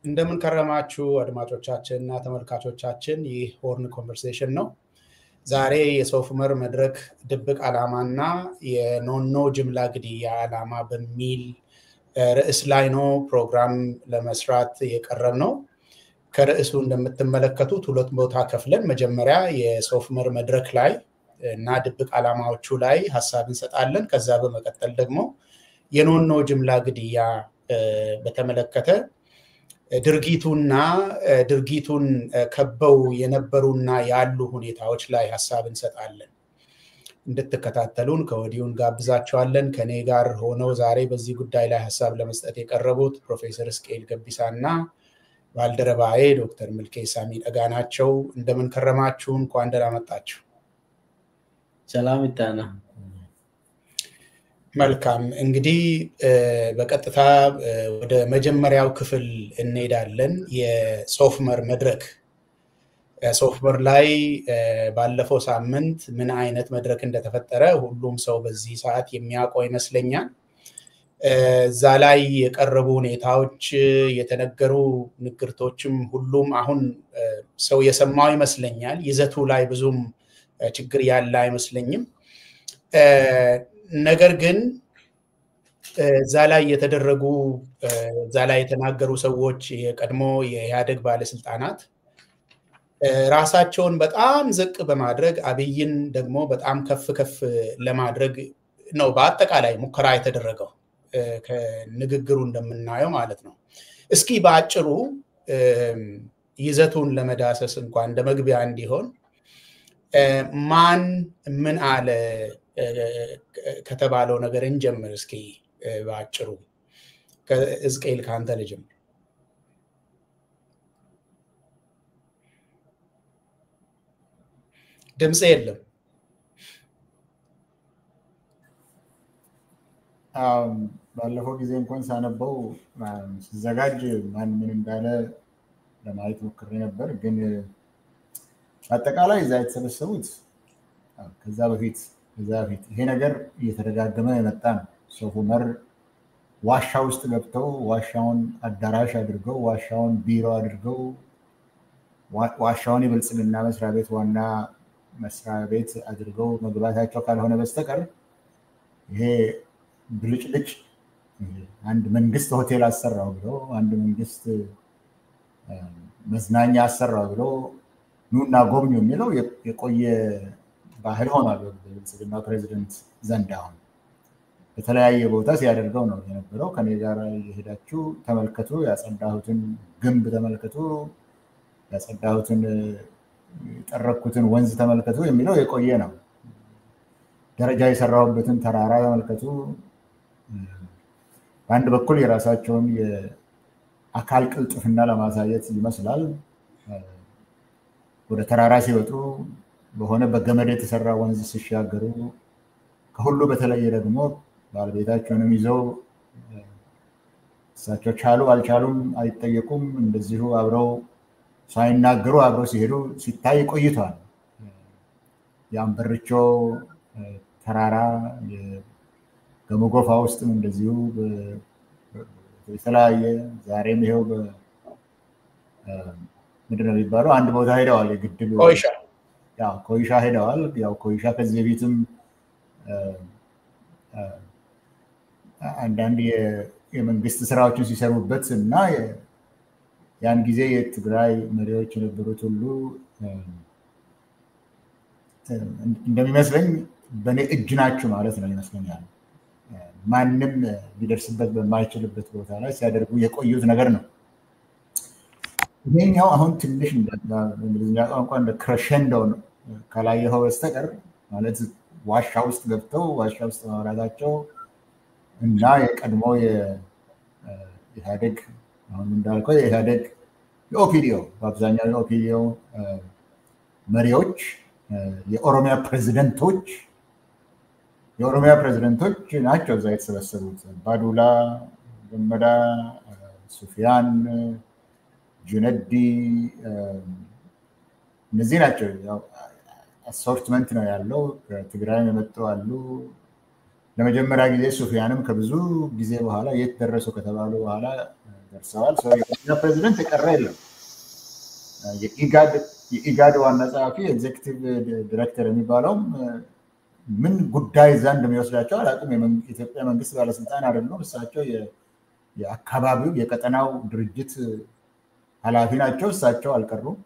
እንደምን ከረማችሁ አድማጮቻችንና ተመልካቾቻችን ይህ ሆርን ኮንቨርሴሽን ነው። ዛሬ የሶፍ ዑመር መድረክ ድብቅ ዓላማና የኖኖ ጅምላ ግድያ ዓላማ በሚል ርዕስ ላይ ነው ፕሮግራም ለመስራት የቀረብ ነው። ከርዕሱ እንደምትመለከቱት ሁለት ቦታ ከፍለን መጀመሪያ የሶፍ ዑመር መድረክ ላይ እና ድብቅ ዓላማዎቹ ላይ ሐሳብ እንሰጣለን። ከዛ በመቀጠል ደግሞ የኖኖ ጅምላ ግድያ በተመለከተ ድርጊቱን ከበው የነበሩና ያሉ ሁኔታዎች ላይ ሐሳብ እንሰጣለን። እንድትከታተሉን ከወዲሁ እንጋብዛችኋለን። ከኔ ጋር ሆነው ዛሬ በዚህ ጉዳይ ላይ ሐሳብ ለመስጠት የቀረቡት ፕሮፌሰር እስቄል ገቢሳና ባልደረባዬ ዶክተር ምልኬሳ ሚደጋ ናቸው። እንደምን ከረማችሁ? እንኳን ደህና መጣችሁ። ሰላም ይታና። መልካም እንግዲህ በቀጥታ ወደ መጀመሪያው ክፍል እንሄዳለን። የሶፍ ዑመር መድረክ ሶፍ ዑመር ላይ ባለፈው ሳምንት ምን አይነት መድረክ እንደተፈጠረ ሁሉም ሰው በዚህ ሰዓት የሚያውቀው ይመስለኛል። እዛ ላይ የቀረቡ ሁኔታዎች የተነገሩ ንግርቶችም ሁሉም አሁን ሰው የሰማው ይመስለኛል። ይዘቱ ላይ ብዙም ችግር ያለ አይመስለኝም። ነገር ግን እዛ ላይ የተናገሩ ሰዎች የቀድሞ የኢህአዴግ ባለስልጣናት ራሳቸውን በጣም ዝቅ በማድረግ አብይን ደግሞ በጣም ከፍ ለማድረግ ነው በአጠቃላይ ሙከራ የተደረገው ከንግግሩ እንደምናየው ማለት ነው። እስኪ በአጭሩ ይዘቱን ለመዳሰስ እንኳን እንደመግቢያ እንዲሆን ማን ምን አለ ከተባለው ነገር እንጀምር። እስኪ በአጭሩ ከእስቄል ካንተ ልጀምር። ድምጽ የለም። ባለፈው ጊዜ እንኳን ሳነበው ሲዘጋጅ ማን ምን እንዳለ ለማየት ሞክሬ ነበር። ግን አጠቃላይ እዛ የተሰበሰቡት ከዛ በፊት ይሄ ነገር እየተደጋገመ የመጣ ነው። ሶፍ ዑመር ዋሻ ውስጥ ገብተው ዋሻውን አዳራሽ አድርገው ዋሻውን ቢሮ አድርገው ዋሻውን የብልጽግና መስሪያ ቤት ዋና መስሪያ ቤት አድርገው መግባታቸው ካልሆነ በስተቀር ይሄ ብልጭልጭ አንድ መንግስት ሆቴል አሰራው ብለው አንድ መንግስት መዝናኛ አሰራው ብለው ኑና ጎብኙ የሚለው የቆየ ባህል ሆኗል በብልጽግና ፕሬዚደንት ዘንድ። አሁን በተለያየ ቦታ ሲያደርገው ነው የነበረው። ከኔ ጋር የሄዳችሁ ተመልከቱ፣ ያጸዳሁትን ግንብ ተመልከቱ፣ ያጸዳሁትን የጠረኩትን ወንዝ ተመልከቱ የሚለው የቆየ ነው። ደረጃ የሰራሁበትን ተራራ ተመልከቱ። በአንድ በኩል የራሳቸውን የአካል ቅልጥፍና ለማሳየት ይመስላል። ወደ ተራራ ሲወጡ በሆነ በገመድ የተሰራ ወንዝ ሲሻገሩ፣ ከሁሉ በተለየ ደግሞ ባለቤታቸውንም ይዘው እሳቸው ቻሉ አልቻሉም አይጠየቁም፣ እንደዚሁ አብረው ሳይናገሩ አብረው ሲሄዱ ሲታይ ቆይቷል። የአንበርቾ ተራራ የገመጎፋ ውስጥም እንደዚሁ የተለያየ ዛሬም ይሄው ምንድን ነው የሚባለው አንድ ቦታ ሄደዋል። የግድብ ኮይሻ ሄደዋል። ያው ኮይሻ ከዚህ በፊትም አንዳንድ የመንግስት ስራዎችን ሲሰሩበት እና ያን ጊዜ የትግራይ መሪዎች የነበሩት ሁሉ እንደሚመስለኝ በእኔ እጅ ናችሁ ማለት ነው ይመስለኛል። ማንም ሊደርስበት በማይችልበት ቦታ ላይ ሲያደርጉ የቆዩት ነገር ነው። ይሄኛው አሁን ትንሽ እንግሊዝኛ ቋንቋ እንደ ክረሸንዶ ነው ካላየኸው በስተቀር ማለት ዋሻ ውስጥ ገብተው ዋሻ ውስጥ ማውራታቸው እና የቀድሞ የኢህአዴግ አሁን እንዳልከው የኢህአዴግ የኦፒዲዮ በአብዛኛው የኦፒዲዮ መሪዎች የኦሮሚያ ፕሬዝደንቶች ናቸው እዛ የተሰበሰቡት። ባዱላ ገመዳ፣ ሱፊያን፣ ጁነዲ እነዚህ ናቸው። አሶርትመንት ነው ያለው። ከትግራይም የመጡ አሉ። ለመጀመሪያ ጊዜ ሱፊያንም ከብዙ ጊዜ በኋላ የት ደረሱ ከተባሉ በኋላ ደርሰዋል። የኦሮሚያ ፕሬዚደንት የቀረ የለም። የኢጋድ ዋና ጸሐፊ ኤግዜክቲቭ ዲሬክተር የሚባለውም ምን ጉዳይ ዘንድ እንደሚወስዳቸው አላውቅም። የኢትዮጵያ መንግስት ባለስልጣን አይደሉም። እሳቸው የአካባቢው የቀጠናው ድርጅት ኃላፊ ናቸው። እሳቸው አልቀሩም።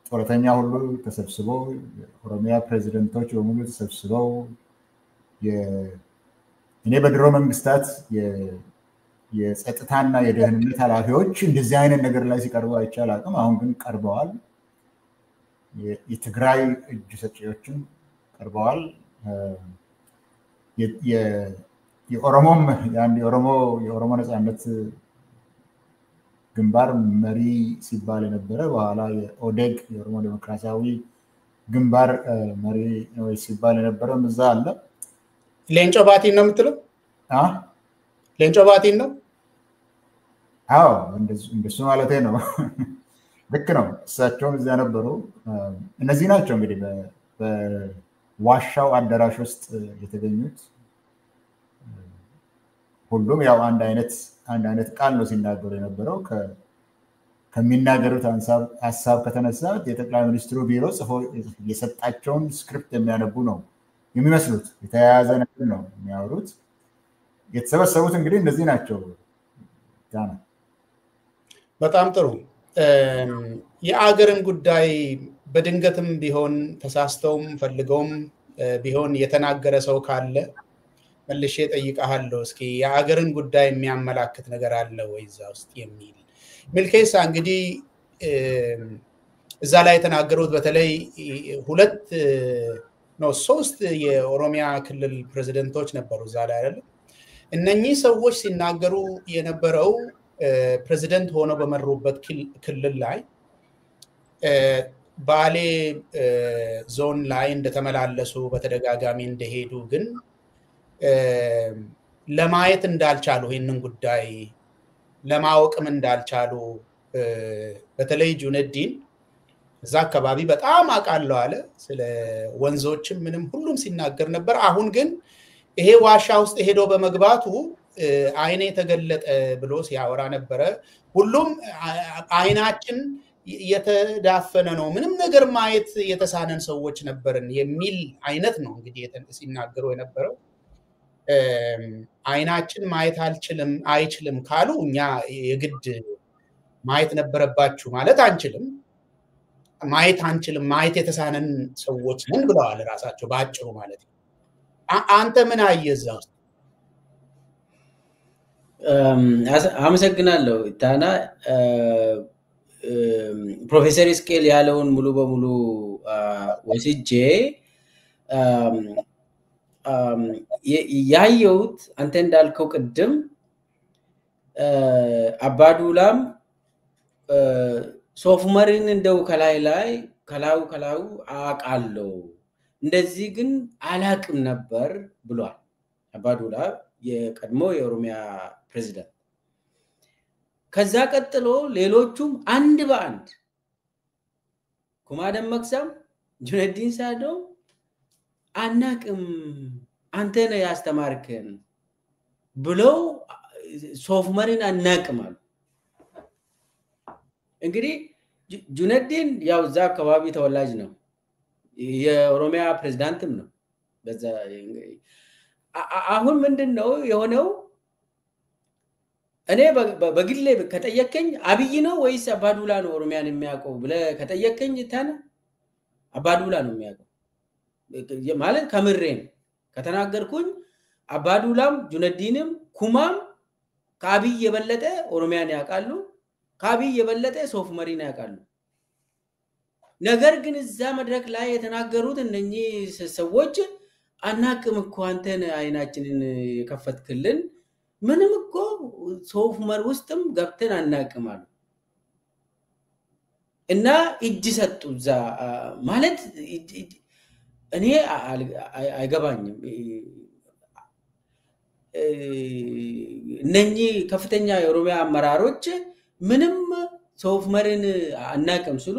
ጡረተኛ ሁሉ ተሰብስበው የኦሮሚያ ፕሬዚደንቶች በሙሉ ተሰብስበው እኔ በድሮ መንግስታት የጸጥታና የደህንነት ኃላፊዎች እንደዚህ አይነት ነገር ላይ ሲቀርቡ አይቻል አቅም አሁን ግን ቀርበዋል። የትግራይ እጅ ሰጪዎችም ቀርበዋል። የኦሮሞም የኦሮሞ ነጻነት ግንባር መሪ ሲባል የነበረ በኋላ የኦዴግ የኦሮሞ ዴሞክራሲያዊ ግንባር መሪ ነው ሲባል የነበረም እዛ አለ። ሌንጮ ባቲን ነው የምትለው? ሌንጮ ባቲን ነው? አዎ እንደሱ ማለቴ ነው። ልክ ነው። እሳቸውም እዚያ ነበሩ። እነዚህ ናቸው እንግዲህ በዋሻው አዳራሽ ውስጥ የተገኙት። ሁሉም ያው አንድ አይነት ቃል ነው ሲናገሩ የነበረው። ከሚናገሩት ሀሳብ ከተነሳ የጠቅላይ ሚኒስትሩ ቢሮ ጽፎ የሰጣቸውን ስክሪፕት የሚያነቡ ነው የሚመስሉት። የተያያዘ ነገር ነው የሚያወሩት። የተሰበሰቡት እንግዲህ እነዚህ ናቸው። በጣም ጥሩ። የአገርን ጉዳይ በድንገትም ቢሆን ተሳስተውም ፈልገውም ቢሆን የተናገረ ሰው ካለ መልሼ ጠይቃለሁ። እስኪ የአገርን ጉዳይ የሚያመላክት ነገር አለ ወይ እዛ ውስጥ የሚል ሚልኬሳ እንግዲህ እዛ ላይ የተናገሩት በተለይ ሶስት የኦሮሚያ ክልል ፕሬዝዳንቶች ነበሩ እዛ ላይ አይደል? እነኚህ ሰዎች ሲናገሩ የነበረው ፕሬዝዳንት ሆነው በመሩበት ክልል ላይ ባሌ ዞን ላይ እንደተመላለሱ በተደጋጋሚ እንደሄዱ ግን ለማየት እንዳልቻሉ ይሄንን ጉዳይ ለማወቅም እንዳልቻሉ በተለይ ጁነዲን እዛ አካባቢ በጣም አቃለው አለ። ስለ ወንዞችም ምንም ሁሉም ሲናገር ነበር። አሁን ግን ይሄ ዋሻ ውስጥ ሄዶ በመግባቱ አይኔ ተገለጠ ብሎ ሲያወራ ነበረ። ሁሉም አይናችን የተዳፈነ ነው፣ ምንም ነገር ማየት የተሳነን ሰዎች ነበርን የሚል አይነት ነው እንግዲህ ሲናገሩ የነበረው። አይናችን ማየት አይችልም ካሉ እኛ የግድ ማየት ነበረባችሁ ማለት አንችልም። ማየት አንችልም፣ ማየት የተሳነን ሰዎች ነን ብለዋል ራሳቸው ባጭሩ ማለት ነው። አንተ ምን አየህ? አመሰግናለሁ ታና። ፕሮፌሰር ስኬል ያለውን ሙሉ በሙሉ ወስጄ ያየሁት አንተ እንዳልከው ቅድም አባዱላም ሶፍመርን እንደው ከላዩ አቃለው እንደዚህ ግን አላቅም ነበር ብሏል አባዱላ የቀድሞ የኦሮሚያ ፕሬዝዳንት። ከዛ ቀጥሎ ሌሎቹም አንድ በአንድ ኩማ ደመቅሳም ጁነዲን ሳዶ አናቅም አንተ ነህ ያስተማርከን ብለው ሶፍመርን አናቅም አሉ። እንግዲህ ጁነዲን ያው እዛ አካባቢ ተወላጅ ነው፣ የኦሮሚያ ፕሬዝዳንትም ነው። በዛ አሁን ምንድነው የሆነው? እኔ በግሌ ከጠየቀኝ አብይ ነው ወይስ አባዱላ ነው ኦሮሚያን የሚያውቀው ብለህ ከጠየቀኝ ታና አባዱላ ነው የሚያውቀው ማለት ከምሬን ከተናገርኩኝ አባዱላም ጁነዲንም ኩማም ከአብይ የበለጠ ኦሮሚያን ያውቃሉ፣ ከአብይ የበለጠ ሶፍመሪን ያውቃሉ። ነገር ግን እዛ መድረክ ላይ የተናገሩት እነኚህ ሰዎች አናቅም እኮ አንተን አይናችንን የከፈትክልን ምንም እኮ ሶፍመር ውስጥም ገብተን አናቅም አሉ እና እጅ ሰጡ። እዛ ማለት እኔ አይገባኝም። እነኚህ ከፍተኛ የኦሮሚያ አመራሮች ምንም ሶፍመርን አናቅም ስሉ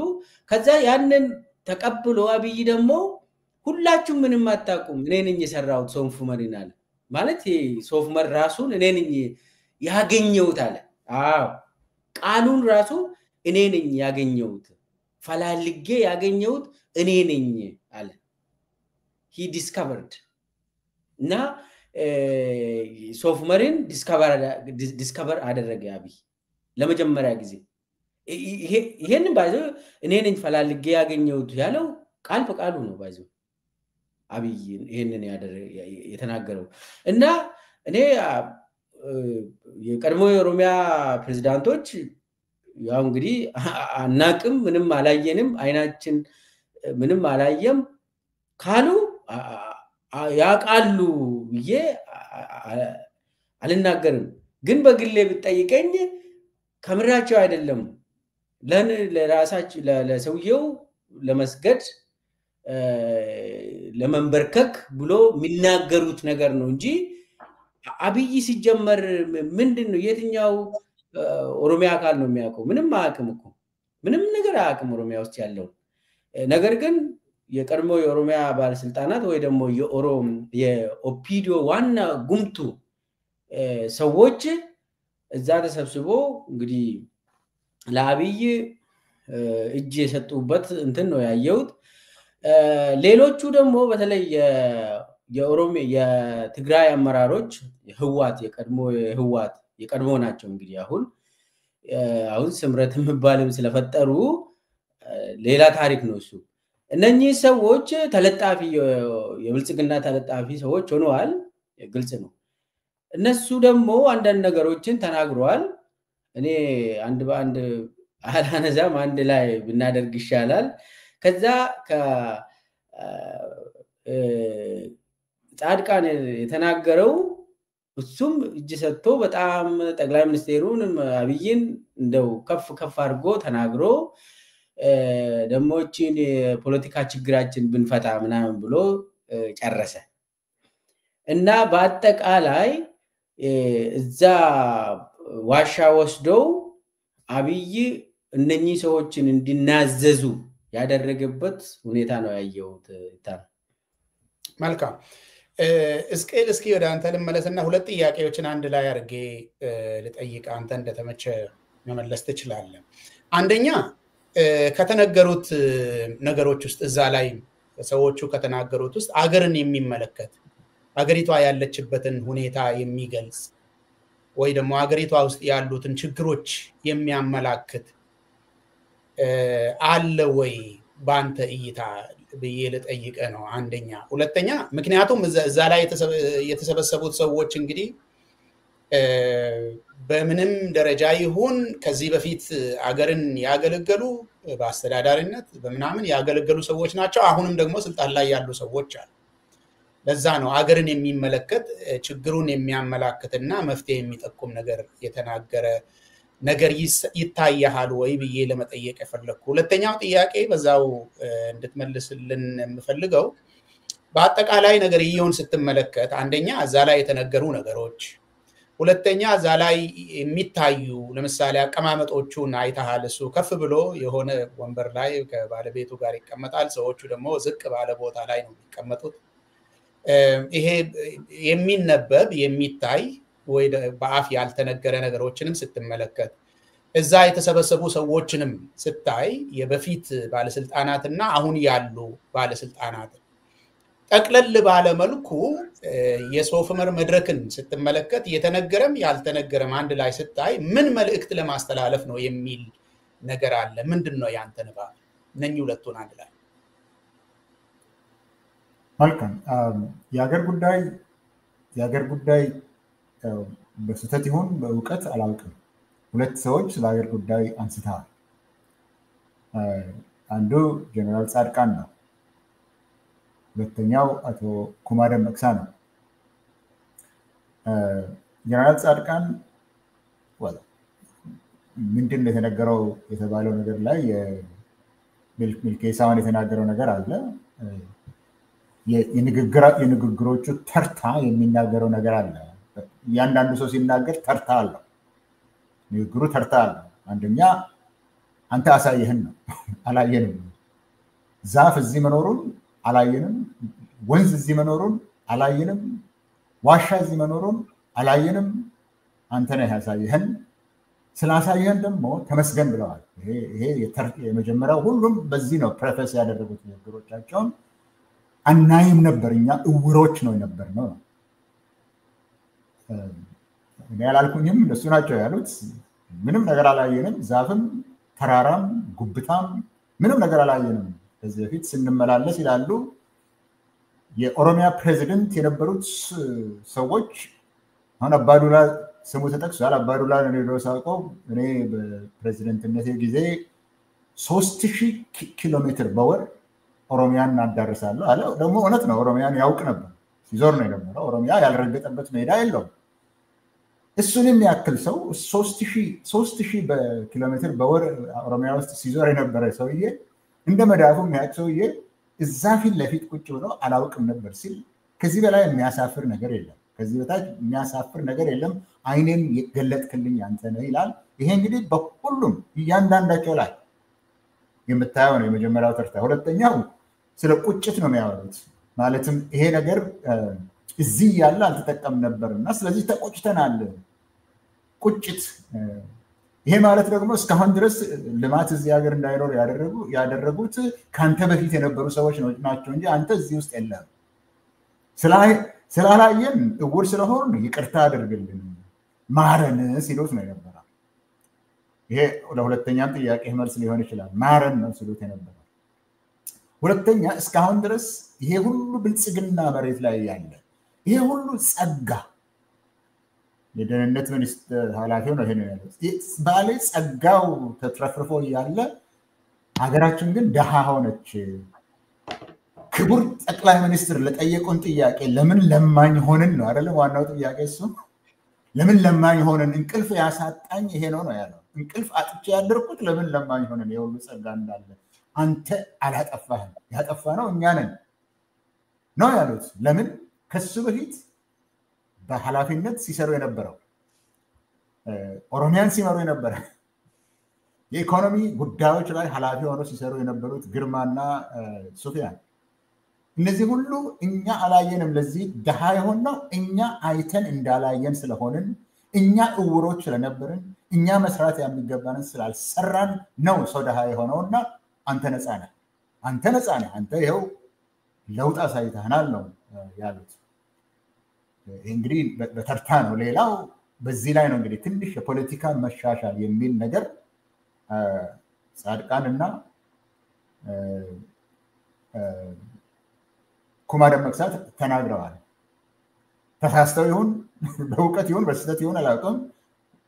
ከዛ ያንን ተቀብሎ አብይ ደግሞ ሁላችሁም ምንም አታቁም እኔ ነኝ የሰራሁት ሶፍመርን አለ። ማለት ሶፍመር ራሱን እኔ ነኝ ያገኘውት አለ አዎ ቃሉን ራሱ እኔ ነኝ ያገኘውት ፈላልጌ ያገኘውት እኔ ነኝ አለ he discovered እና ሶፍመርን ዲስከቨር አደረገ አብይ ለመጀመሪያ ጊዜ ይሄን ባይዞ እኔ ነኝ ፈላልጌ ያገኘውት ያለው ቃል በቃሉ ነው ባይዞ አብይ ይሄንን የተናገረው እና እኔ የቀድሞ የኦሮሚያ ፕሬዝዳንቶች ያው እንግዲህ አናቅም ምንም አላየንም አይናችን ምንም አላየም ካሉ ያቃሉ ብዬ አልናገርም ግን በግሌ ብትጠይቀኝ ከምራቸው አይደለም ለራሳቸው ለሰውየው ለመስገድ ለመንበርከክ ብሎ የሚናገሩት ነገር ነው እንጂ አብይ ሲጀመር ምንድነው የትኛው ኦሮሚያ አካል ነው የሚያውቀው ምንም አያውቅም እኮ ምንም ነገር አያውቅም ኦሮሚያ ውስጥ ያለው ነገር ግን የቀድሞ የኦሮሚያ ባለስልጣናት ወይ ደግሞ የኦፒዲዮ ዋና ጉምቱ ሰዎች እዛ ተሰብስቦ እንግዲህ ለአብይ እጅ የሰጡበት እንትን ነው ያየውት ሌሎቹ ደግሞ በተለይ የትግራይ አመራሮች ህዋት የቀድሞ ናቸው እንግዲህ አሁን ስምረት ምባልም ስለፈጠሩ ሌላ ታሪክ ነው እሱ እነኚህ ሰዎች ተለጣፊ የብልጽግና ተለጣፊ ሰዎች ሆነዋል ግልጽ ነው እነሱ ደግሞ አንዳንድ ነገሮችን ተናግረዋል እኔ አንድ በአንድ አላነዛም አንድ ላይ ብናደርግ ይሻላል ከዛ ጻድቃን የተናገረው እሱም እጅ ሰጥቶ በጣም ጠቅላይ ሚኒስቴሩን አብይን እንደው ከፍ አድርጎ ተናግሮ ደሞችን የፖለቲካ ችግራችን ብንፈታ ምናምን ብሎ ጨረሰ እና በአጠቃላይ እዛ ዋሻ ወስደው አብይ እነኚህ ሰዎችን እንዲናዘዙ ያደረገበት ሁኔታ ነው ያየውት መልካም እስኪ ወደ አንተ ልመለስና ሁለት ጥያቄዎችን አንድ ላይ አርጌ ልጠይቅ አንተ እንደተመቸ መመለስ ትችላለህ አንደኛ ከተነገሩት ነገሮች ውስጥ እዛ ላይ ሰዎቹ ከተናገሩት ውስጥ አገርን የሚመለከት አገሪቷ ያለችበትን ሁኔታ የሚገልጽ ወይ ደግሞ አገሪቷ ውስጥ ያሉትን ችግሮች የሚያመላክት አለ ወይ ባንተ እይታ ብዬ ልጠይቀ ነው አንደኛ ሁለተኛ ምክንያቱም እዛ ላይ የተሰበሰቡት ሰዎች እንግዲህ በምንም ደረጃ ይሁን ከዚህ በፊት አገርን ያገለገሉ በአስተዳዳሪነት በመናምን ያገለገሉ ሰዎች ናቸው አሁንም ደግሞ ስልጣን ላይ ያሉ ሰዎች አሉ ለዛ ነው አገርን የሚመለከት ችግሩን የሚያመላክትና መፍትሄ የሚጠቁም ነገር የተናገረ ነገር ይታያል ወይ ብዬ ለመጠየቅ ፈለኩ ሁለተኛው ጥያቄ በዛው እንድትመልስልን የምፈልገው በአጠቃላይ ነገር ይሁን ስትመለከት አንደኛ እዛ ላይ የተነገሩ ነገሮች ሁለተኛ እዛ ላይ የሚታዩ ለምሳሌ አቀማመጦቹን አይተሃል እሱ ከፍ ብሎ የሆነ ወንበር ላይ ከባለቤቱ ጋር ይቀመጣል ሰዎቹ ደግሞ ዝቅ ባለ ቦታ ላይ ነው የሚቀመጡት ይሄ የሚነበብ የሚታይ ወይ በአፍ ያልተነገረ ነገሮችንም ስትመለከት እዛ የተሰበሰቡ ሰዎችንም ስታይ የበፊት ባለስልጣናትና አሁን ያሉ ባለስልጣናት ጠቅለል ባለ መልኩ የሶፍመር መድረክን ስትመለከት የተነገረም ያልተነገረም አንድ ላይ ስታይ ምን መልእክት ለማስተላለፍ ነው የሚል ነገር አለ ምንድነው ያንተ ንባብ እነኚህ ሁለቱን አንድ ላይ መልካም የሀገር ጉዳይ በስተት ይሁን በእውቀት አላውቅም ሁለት ሰዎች ለሀገር ጉዳይ አንስተዋል አንዱ ጀነራል ጻድቃን ነው ሁለተኛው አቶ ኩማ ደመቅሳ ነው ጀነራል ጻድቃን ምንድነው የተነገረው የተባለው ነገር ላይ ሚልኬሳውን የተናገረው ነገር አለ የንግግሮቹ ተርታ የሚናገረው ነገር አለ ያንዳንዱ ሰው ሲናገር ተርታ አለ ንግግሩ ተርታ አለ አንደኛ አንተ አሳየህን ነው አላየንም ዛፍ እዚህ መኖሩን አላየንም ወንዝ እዚህ መኖሩን አላየንም ዋሻ እዚህ መኖሩን አላየንም አንተ ነህ ያሳየህን ስላሳየህን ደግሞ ተመስገን ብለዋል። ይሄ የመጀመሪያው ሁሉም በዚህ ነው ፕሬፌስ ያደረጉት ንግግሮቻቸውን። አናይም ነበር እኛ እውሮች ነው ነበር ነው እኔ ያላልኩኝም እነሱ ናቸው ያሉት። ምንም ነገር አላየንም፣ ዛፍም ተራራም ጉብታም ምንም ነገር አላየንም ከዚህ በፊት ስንመላለስ ይላሉ። የኦሮሚያ ፕሬዚደንት የነበሩት ሰዎች አሁን አባዱላ ስሙ ተጠቅሷል። አባዱላ ነው ሳውቀው እኔ በፕሬዚደንትነቴ ጊዜ 3000 ኪሎ ሜትር በወር ኦሮሚያን እናዳርሳለሁ አለ። ደግሞ እውነት ነው፣ ኦሮሚያን ያውቅ ነበር፣ ሲዞር ነው የነበረው። ኦሮሚያ ያልረገጠበት ሜዳ የለውም። እሱን የሚያክል ሰው 3000 ኪሎ ሜትር በወር ኦሮሚያ ውስጥ ሲዞር የነበረ ሰውዬ እንደ መዳፉ የሚያውቅ ሰውዬ እዛ ፊት ለፊት ቁጭ ብሎ አላውቅም ነበር ሲል ከዚህ በላይ የሚያሳፍር ነገር የለም። ከዚህ በታች የሚያሳፍር ነገር የለም። አይኔን የገለጥክልኝ አንተ ነህ ይላል። ይሄ እንግዲህ በሁሉም እያንዳንዳቸው ላይ የምታየው ነው። የመጀመሪያው ተርታ። ሁለተኛው ስለ ቁጭት ነው የሚያወሩት። ማለትም ይሄ ነገር እዚህ ያለ አልተጠቀም ነበርና ስለዚህ ተቆጭተናል። ቁጭት ይሄ ማለት ደግሞ እስካሁን ድረስ ልማት እዚህ ሀገር እንዳይኖር ያደረጉት ካንተ በፊት የነበሩ ሰዎች ናቸው እንጂ አንተ እዚህ ውስጥ የለም። ስላላየን እውር ስለሆን ይቅርታ አድርግልን ማረን ሲሉት ነው የነበረው። ይሄ ለሁለተኛም ጥያቄ መልስ ሊሆን ይችላል። ማረን ነው ሲሉት የነበረው። ሁለተኛ እስካሁን ድረስ ይሄ ሁሉ ብልጽግና መሬት ላይ ያለ ይሄ ሁሉ ጸጋ የደህንነት ሚኒስትር ኃላፊው ነው ይሄንን ያለው ባለ ጸጋው ተትረፍርፎ ያለ ሀገራችን ግን ደሃ ሆነች። ክቡር ጠቅላይ ሚኒስትር ለጠየቁን ጥያቄ ለምን ለማኝ ሆንን ነው አይደል? ዋናው ጥያቄ እሱ ለምን ለማኝ ሆንን? እንቅልፍ ያሳጣኝ ይሄ ነው ያለው። እንቅልፍ አጥቼ ያደርኩት ለምን ለማኝ ሆንን? የሁሉ ጸጋ እንዳለ አንተ አላጠፋህም፣ ያጠፋነው እኛ ነን ነው ያሉት። ለምን ከሱ በፊት በኃላፊነት ሲሰሩ የነበረው ኦሮሚያን ሲመሩ የነበረ የኢኮኖሚ ጉዳዮች ላይ ኃላፊ ሆነው ሲሰሩ የነበሩት ግርማና ሱፊያን እነዚህ ሁሉ እኛ አላየንም። ለዚህ ደሃ የሆነው እኛ አይተን እንዳላየን ስለሆንን እኛ እውሮች ስለነበርን እኛ መስራት የሚገባንን ስላልሰራን ነው ሰው ደሃ የሆነውና አንተ ነፃ ነህ፣ አንተ ነፃ ነህ፣ አንተ ይኸው ለውጥ አሳይተናል ነው ያሉት። እንግዲህ በተርታ ነው። ሌላው በዚህ ላይ ነው እንግዲህ ትንሽ የፖለቲካ መሻሻል የሚል ነገር ጻድቃንና ኩማ ደመቅሳ ተናግረዋል። ተሳስተው ይሁን በእውቀት ይሁን በስህተት ይሁን አላውቅም፣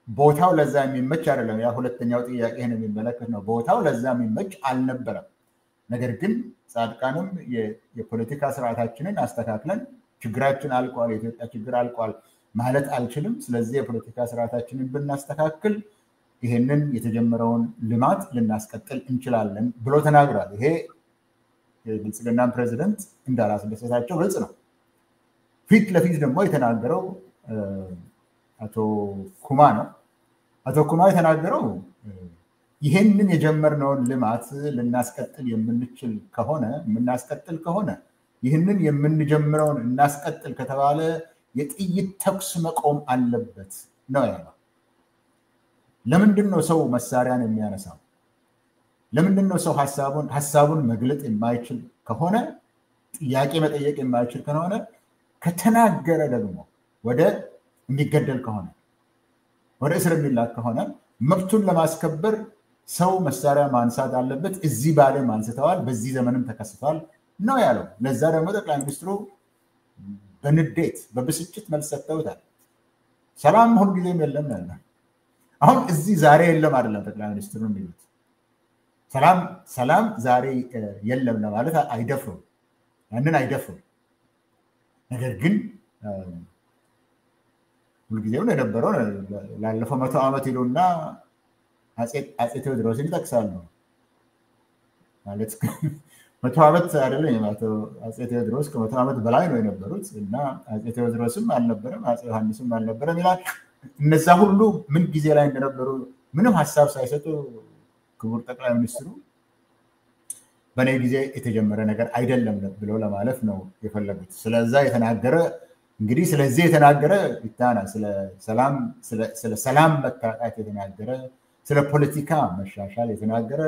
ቦታው ለዛ የሚመች አይደለም። ያ ሁለተኛው ጥያቄ ነው የሚመለከት ነው። ቦታው ለዛ የሚመች አልነበረም። ነገር ግን ጻድቃንም የፖለቲካ ስርዓታችንን አስተካክለን ችግራችን አልቋል፣ የኢትዮጵያ ችግር አልቋል ማለት አልችልም። ስለዚህ የፖለቲካ ስርዓታችንን ብናስተካክል ይሄንን የተጀመረውን ልማት ልናስቀጥል እንችላለን ብሎ ተናግሯል። ይሄ የብልጽግናን ፕሬዚደንት እንዳላስደሰታቸው ግልጽ ነው። ፊት ለፊት ደግሞ የተናገረው አቶ ኩማ ነው። አቶ ኩማ የተናገረው ይሄንን የጀመርነውን ልማት ልናስቀጥል የምናስቀጥል ከሆነ ይህንን የምንጀምረውን እናስቀጥል ከተባለ የጥይት ተኩስ መቆም አለበት ነው ያለው። ለምንድን ነው ሰው መሳሪያን የሚያነሳው? ለምንድን ነው ሰው ሀሳቡን መግለጥ የማይችል ከሆነ ጥያቄ መጠየቅ የማይችል ከሆነ ከተናገረ ደግሞ ወደ የሚገደል ከሆነ ወደ እስር የሚላክ ከሆነ መብቱን ለማስከበር ሰው መሳሪያ ማንሳት አለበት። እዚህ ባለም አንስተዋል፣ በዚህ ዘመንም ተከስቷል ነው ያለው። ለዛ ደግሞ ጠቅላይ ሚኒስትሩ በንዴት በብስጭት መልስ ሰጥተውታል። ሰላም ሁልጊዜም የለም ያለ አሁን እዚህ ዛሬ የለም አይደለም ጠቅላይ ሚኒስትሩ የሚሉት ሰላም ዛሬ የለም ለማለት አይደፍሩም፣ ያንን አይደፍሩም። ነገር ግን ሁልጊዜውን የነበረው ላለፈው 100 ዓመት ይሉና አፄ ቴዎድሮስን ይጠቅሳሉ። ማለት 100 ዓመት አይደለም አፄ ቴዎድሮስ ከ100 ዓመት በላይ ነው የነበሩት እና አፄ ቴዎድሮስም አልነበረም አፄ ዮሐንስም አልነበረም ይላል። እነዛ ሁሉ ምን ጊዜ ላይ እንደነበሩ ምንም ሀሳብ ሳይሰጡ ክቡር ጠቅላይ ሚኒስትሩ በኔ ጊዜ የተጀመረ ነገር አይደለም ብለው ለማለፍ ነው የፈለጉት። ስለዛ የተናገረ እንግዲህ ስለዚህ የተናገረ ይታና ስለ ሰላም መታጣት የተናገረ ስለ ፖለቲካ መሻሻል የተናገረ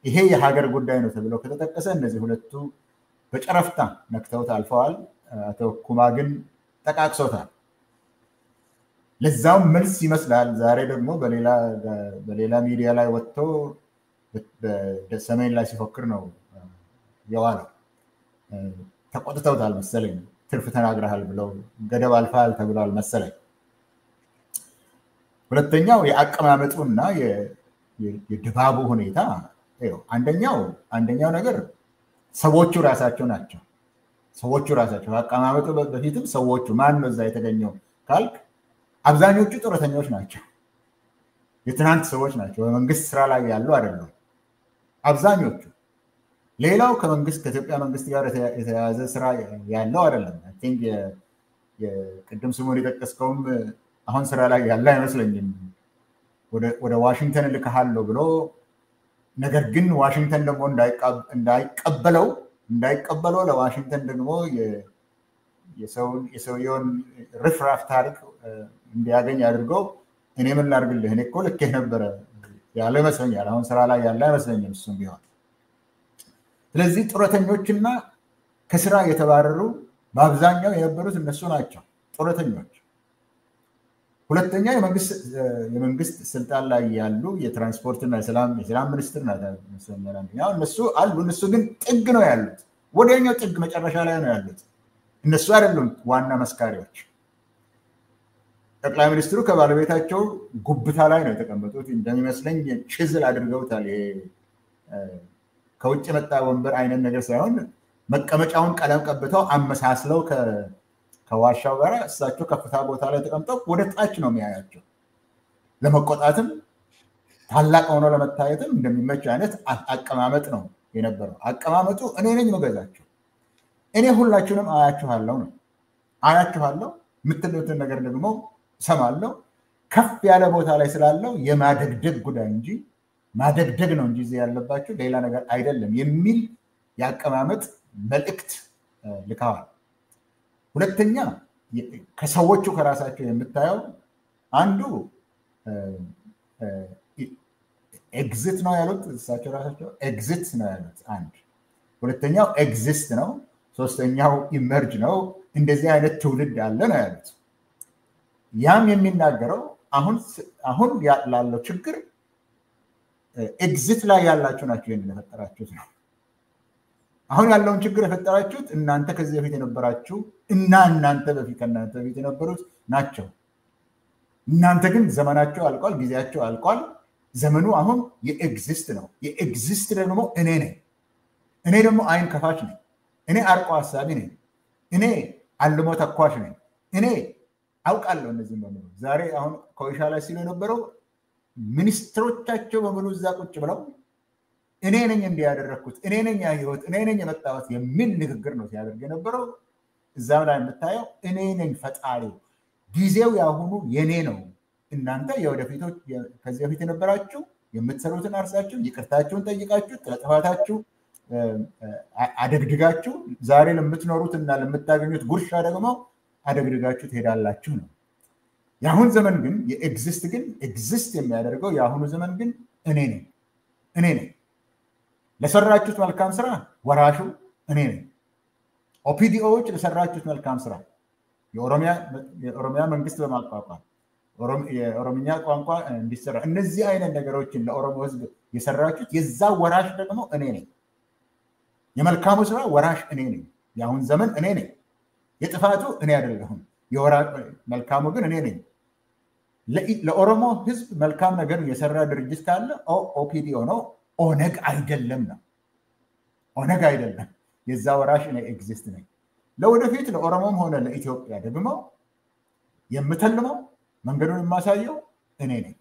ይሄ የሀገር ጉዳይ ነው ተብሎ ከተጠቀሰ እነዚህ ሁለቱ በጨረፍታ ነክተውት አልፈዋል። አቶ ኩማ ግን ጠቃቅሶታል። ለዛም መልስ ይመስላል ዛሬ ደግሞ በሌላ ሚዲያ ላይ ወጥቶ በሰሜን ላይ ሲፎክር ነው የዋለው። ተቆጥተውታል መሰለኝ። ትርፍ ተናግረሃል ብለው ገደብ አልፈሃል ተብሏል መሰለኝ። ሁለተኛው የአቀማመጡና የድባቡ ሁኔታ አንደኛው ነገር ሰዎቹ ራሳቸው ናቸው። ሰዎቹ ራሳቸው አቀማመጡ በፊትም ሰዎቹ ማን ነው እዛ የተገኘው ካልክ አብዛኞቹ ጡረተኞች ናቸው። የትናንት ሰዎች ናቸው። በመንግስት ስራ ላይ ያሉ አይደሉም አብዛኞቹ። ሌላው ከኢትዮጵያ መንግስት ጋር የተያያዘ ስራ ያለው አይደለም። አይ ቲንክ የቅድም ስሙን የጠቀስከውም አሁን ስራ ላይ ያለ አይመስለኝም። ወደ ዋሽንግተን ልከሃለሁ ብሎ ነገር ግን ዋሽንግተን ደግሞ እንዳይቀበለው ለዋሽንግተን ደግሞ የሰውየውን ርፍራፍ ታሪክ እንዲያገኝ አድርገው እኔ ምን ላድርግልህ እኔ እኮ ልኬህ ነበረ ያለ ይመስለኛል። አሁን ስራ ላይ ያለ አይመስለኝም እሱም ቢሆን። ስለዚህ ጡረተኞችና ከስራ የተባረሩ በአብዛኛው የነበሩት እነሱ ናቸው ጡረተኞች። ሁለተኛ የመንግስት ስልጣን ላይ ያሉ የትራንስፖርትና የሰላም ሚኒስትር ናቸው። እነሱ አሉ። እነሱ ግን ጥግ ነው ያሉት፣ ወዲያኛው ጥግ መጨረሻ ላይ ነው ያሉት። እነሱ አይደሉም ዋና መስካሪዎች። ጠቅላይ ሚኒስትሩ ከባለቤታቸው ጉብታ ላይ ነው የተቀመጡት። እንደሚመስለኝ ችዝል አድርገውታል። ከውጭ መጣ ወንበር አይነት ነገር ሳይሆን መቀመጫውን ቀለም ቀብተው አመሳስለው ከዋሻው ጋር እሳቸው ከፍታ ቦታ ላይ ተቀምጠው ወደ ታች ነው የሚያያቸው። ለመቆጣትም ታላቅ ሆኖ ለመታየትም እንደሚመች አይነት አቀማመጥ ነው የነበረው። አቀማመጡ እኔ ነኝ መገዛቸው፣ እኔ ሁላችሁንም አያችኋለሁ ነው። አያችኋለሁ የምትሉትን ነገር ደግሞ ሰማለሁ። ከፍ ያለ ቦታ ላይ ስላለው የማደግደግ ጉዳይ እንጂ ማደግደግ ነው እንጂ እዚህ ያለባችሁ ሌላ ነገር አይደለም የሚል የአቀማመጥ መልእክት ልከዋል። ሁለተኛ ከሰዎቹ ከራሳቸው የምታየው አንዱ ኤግዚት ነው ያሉት እሳቸው ራሳቸው ኤግዚት ነው ያሉት አንድ። ሁለተኛው ኤግዚስት ነው። ሶስተኛው ኢመርጅ ነው። እንደዚህ አይነት ትውልድ አለ ነው ያሉት። ያም የሚናገረው አሁን ላለው ችግር ኤግዚት ላይ ያላችሁ ናቸው የፈጠራችሁት ነው። አሁን ያለውን ችግር የፈጠራችሁት እናንተ ከዚህ በፊት የነበራችሁ እና እናንተ ከእናንተ በፊት የነበሩት ናቸው። እናንተ ግን ዘመናቸው አልቋል፣ ጊዜያቸው አልቋል። ዘመኑ አሁን የኤግዚስት ነው። የኤግዚስት ደግሞ እኔ ነኝ። እኔ ደግሞ አይን ከፋች ነኝ። እኔ አርቆ ሀሳቢ ነኝ። እኔ አልሞ ተኳሽ ነኝ። እኔ አውቃለሁ እነዚህም በሙሉ። ዛሬ አሁን ኮይሻ ላይ ሲሉ የነበረው ሚኒስትሮቻቸው በሙሉ እዛ ቁጭ ብለው እኔ ነኝ እንዲያደረግኩት፣ እኔ ነኝ ያየሁት፣ እኔ ነኝ የመጣሁት የሚል ንግግር ነው ሲያደርግ የነበረው። እዛም ላይ የምታየው እኔ ነኝ ፈጣሪው፣ ጊዜው ያሁኑ የኔ ነው። እናንተ የወደፊቶች ከዚህ በፊት የነበራችሁ የምትሰሩትን አርሳችሁ ይቅርታችሁን ጠይቃችሁ ጥፋታችሁ አደግድጋችሁ ዛሬ ለምትኖሩትና ለምታገኙት ጉርሻ ደግሞ አደግድጋችሁ ትሄዳላችሁ ነው። የአሁን ዘመን ግን የኤግዚስት ግን ኤግዚስት የሚያደርገው የአሁኑ ዘመን ግን እኔ ነኝ። ለሰራችሁት መልካም ስራ ወራሹ እኔ ነኝ። ኦፒዲኦዎች ለሰራችሁት መልካም ስራ የኦሮሚያ መንግስት በማቋቋም የኦሮምኛ ቋንቋ እንዲሰራ እነዚህ አይነት ነገሮችን ለኦሮሞ ህዝብ የሰራችሁት የዛ ወራሽ ደግሞ እኔ ነኝ። የመልካሙ ስራ ወራሽ እኔ ነኝ። የአሁን ዘመን እኔ ነኝ። የጥፋቱ እኔ አይደለሁም። መልካሙ ግን እኔ ነኝ። ለኦሮሞ ህዝብ መልካም ነገር የሰራ ድርጅት ካለ ኦፒዲኦ ነው፣ ኦነግ አይደለም ነው። ኦነግ አይደለም። የዛ ወራሽ እኔ ኤግዚስት ነኝ። ለወደፊት ለኦሮሞም ሆነ ለኢትዮጵያ ደግሞ የምተልመው መንገዱን የማሳየው እኔ ነኝ።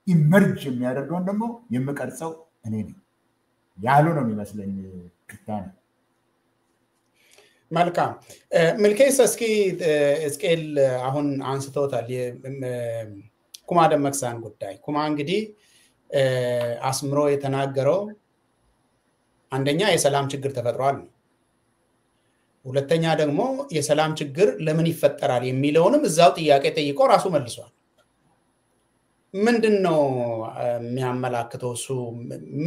ኢመርጅ የሚያደርገውን ደግሞ የምቀርጸው እኔ ነኝ ያሉ ነው የሚመስለኝ። ክታነ መልካም ምልኬስ እስኪ እስቄል አሁን አንስቶታል ኩማ ደመቅሳን ጉዳይ። ኩማ እንግዲህ አስምሮ የተናገረው አንደኛ የሰላም ችግር ተፈጥሯል ነው። ሁለተኛ ደግሞ የሰላም ችግር ለምን ይፈጠራል የሚለውንም እዛው ጥያቄ ጠይቆ ራሱ መልሷል። ምንድነው የሚያመላክተው? እሱ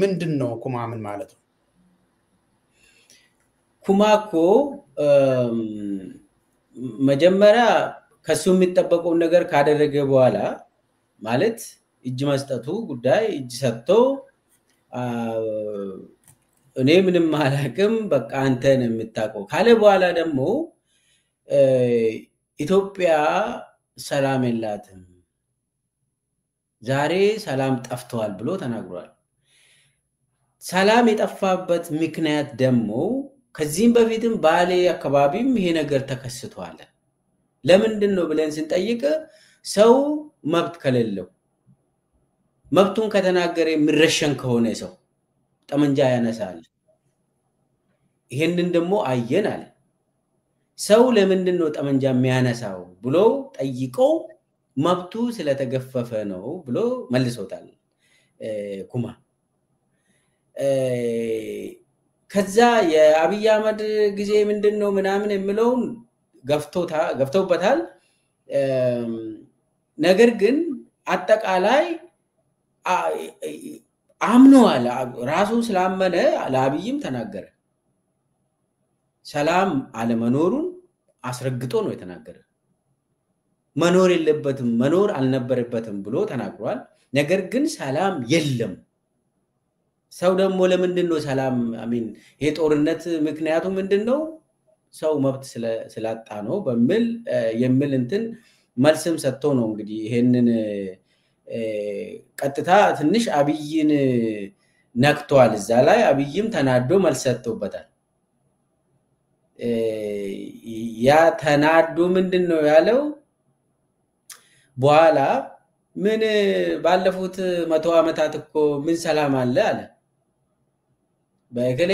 ምንድነው ኩማ ምን ማለት ነው? ኩማ እኮ መጀመሪያ ከሱ የሚጠበቀው ነገር ካደረገ በኋላ ማለት እጅ መስጠቱ ጉዳይ እጅ ሰጥቶ እኔ ምንም አላቅም በቃ አንተ ነው የምታውቀው ካለ በኋላ ደግሞ ኢትዮጵያ ሰላም የላትም ዛሬ ሰላም ጠፍቷል ብሎ ተናግሯል። ሰላም የጠፋበት ምክንያት ደግሞ ከዚህም በፊትም ባሌ አካባቢም ይሄ ነገር ተከስቷል። ለምንድነው ብለን ስንጠይቅ ሰው መብት ከሌለው መብቱን ከተናገረ ምረሸን ከሆነ ሰው ጠመንጃ ያነሳል። ይሄንን ደግሞ አየን አለ። ሰው ለምንድነው ጠመንጃ የሚያነሳው ብሎ ጠይቀው መብቱ ስለተገፈፈ ነው ብሎ መልሶታል ኩማ። ከዛ የአብይ አህመድ ጊዜ ምንድነው ምናምን የሚለው ገፍቶበታል። ነገር ግን አጠቃላይ አምኗል። ራሱ ስላመነ ለአብይም ተናገረ። ሰላም አለመኖሩን አስረግጦ ነው የተናገረ። መኖር የለበትም መኖር አልነበረበትም ብሎ ተናግሯል። ነገር ግን ሰላም የለም። ሰው ደግሞ ለምንድነው ሰላም አሚን የጦርነት ምክንያቱ ምንድነው? ሰው መብት ስላጣ ነው በሚል የሚል እንትን መልስም ሰጥቶ ነው እንግዲህ ይሄንን ቀጥታ ትንሽ አብይን ነክቷል። እዛ ላይ አብይም ተናዶ መልስ ሰጥቶበታል። ያ ተናዶ ምንድነው ያለው? በኋላ ምን ባለፉት 100 ዓመታት እኮ ምን ሰላም አለ አለ። በከለ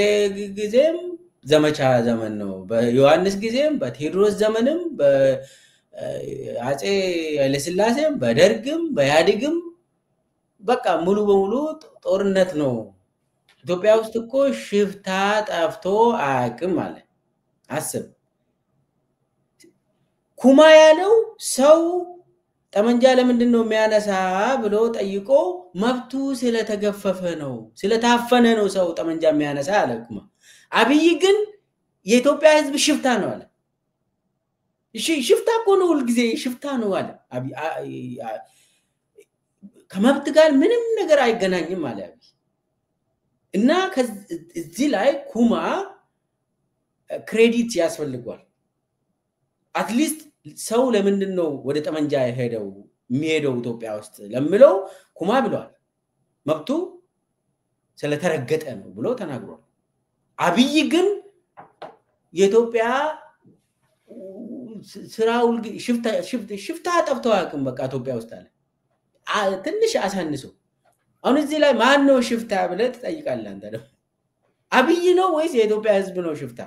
ጊዜም ዘመቻ ዘመን ነው፣ በዮሐንስ ጊዜም በቴዎድሮስ ዘመንም በአጼ ኃይለሥላሴም በደርግም በያድግም በቃ ሙሉ በሙሉ ጦርነት ነው። ኢትዮጵያ ውስጥ እኮ ሽፍታ ጠፍቶ አያውቅም አለ። አስብ። ኩማ ያለው ሰው ጠመንጃ ለምንድነው የሚያነሳ ብሎ ጠይቆ መብቱ ስለተገፈፈ ነው ስለታፈነ ነው ሰው ጠመንጃ የሚያነሳ አለ ኩማ። አብይ ግን የኢትዮጵያ ህዝብ ሽፍታ ነው አለ። እሺ ሽፍታ እኮ ነው ሁሉ ጊዜ ሽፍታ ነው አለ። ከመብት ጋር ምንም ነገር አይገናኝም አለ አብይ። እና እዚህ ላይ ኩማ ክሬዲት ያስፈልጋል። አትሊስት ሰው ለምንድነው ወደ ጠመንጃ የሚሄደው ኢትዮጵያ ውስጥ ለምለው ኩማ ብሏል። መብቱ ስለተረገጠ ነው ብሎ ተናግሯል። አብይ ግን የኢትዮጵያ ስራው ሽፍታ ጠፍቶ አያውቅም በቃ ኢትዮጵያ ውስጥ አለ። ትንሽ አሳንሶ አሁን እዚህ ላይ ማን ነው ሽፍታ ብለህ ትጠይቃለህ አንተ ደግሞ። አብይ ነው ወይስ የኢትዮጵያ ህዝብ ነው ሽፍታ?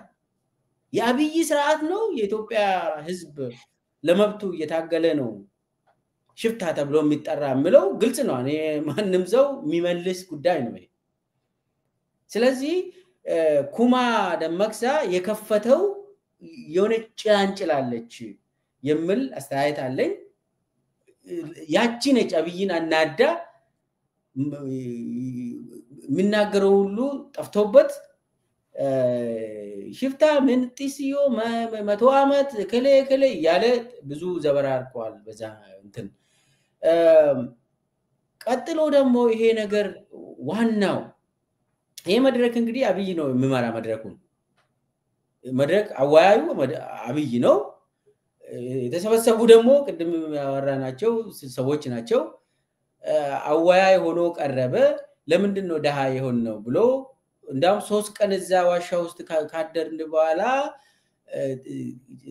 የአብይ ስርዓት ነው የኢትዮጵያ ህዝብ ለመብቱ እየታገለ ነው ሽፍታ ተብሎ የሚጠራ ምለው ግልጽ ነው። እኔ ማንንም ሰው የሚመልስ ጉዳይ ነው ይሄ። ስለዚህ ኩማ ደመቅሳ የከፈተው የሆነ ጭላንጭላለች የሚል አስተያየት አለኝ። ያቺ ነች አብይን አናዳ የሚናገረው ሁሉ ጠፍቶበት ሽፍታ ምን ጢስዮ 100 ዓመት ከለ ያለ ብዙ ዘበራርቋል በዛ እንትን። ቀጥሎ ደግሞ ይሄ ነገር ዋናው ይሄ መድረክ እንግዲህ አብይ ነው የሚመራ መድረኩን። መድረክ አወያዩ አብይ ነው። የተሰበሰቡ ደግሞ ቅድም ያወራናቸው ሰዎች ናቸው። አወያይ ሆኖ ቀረበ። ለምንድነው ደሃ ይሆን ነው ብሎ እንዳውም 3 ቀን እዛ ዋሻ ውስጥ ካደርን በኋላ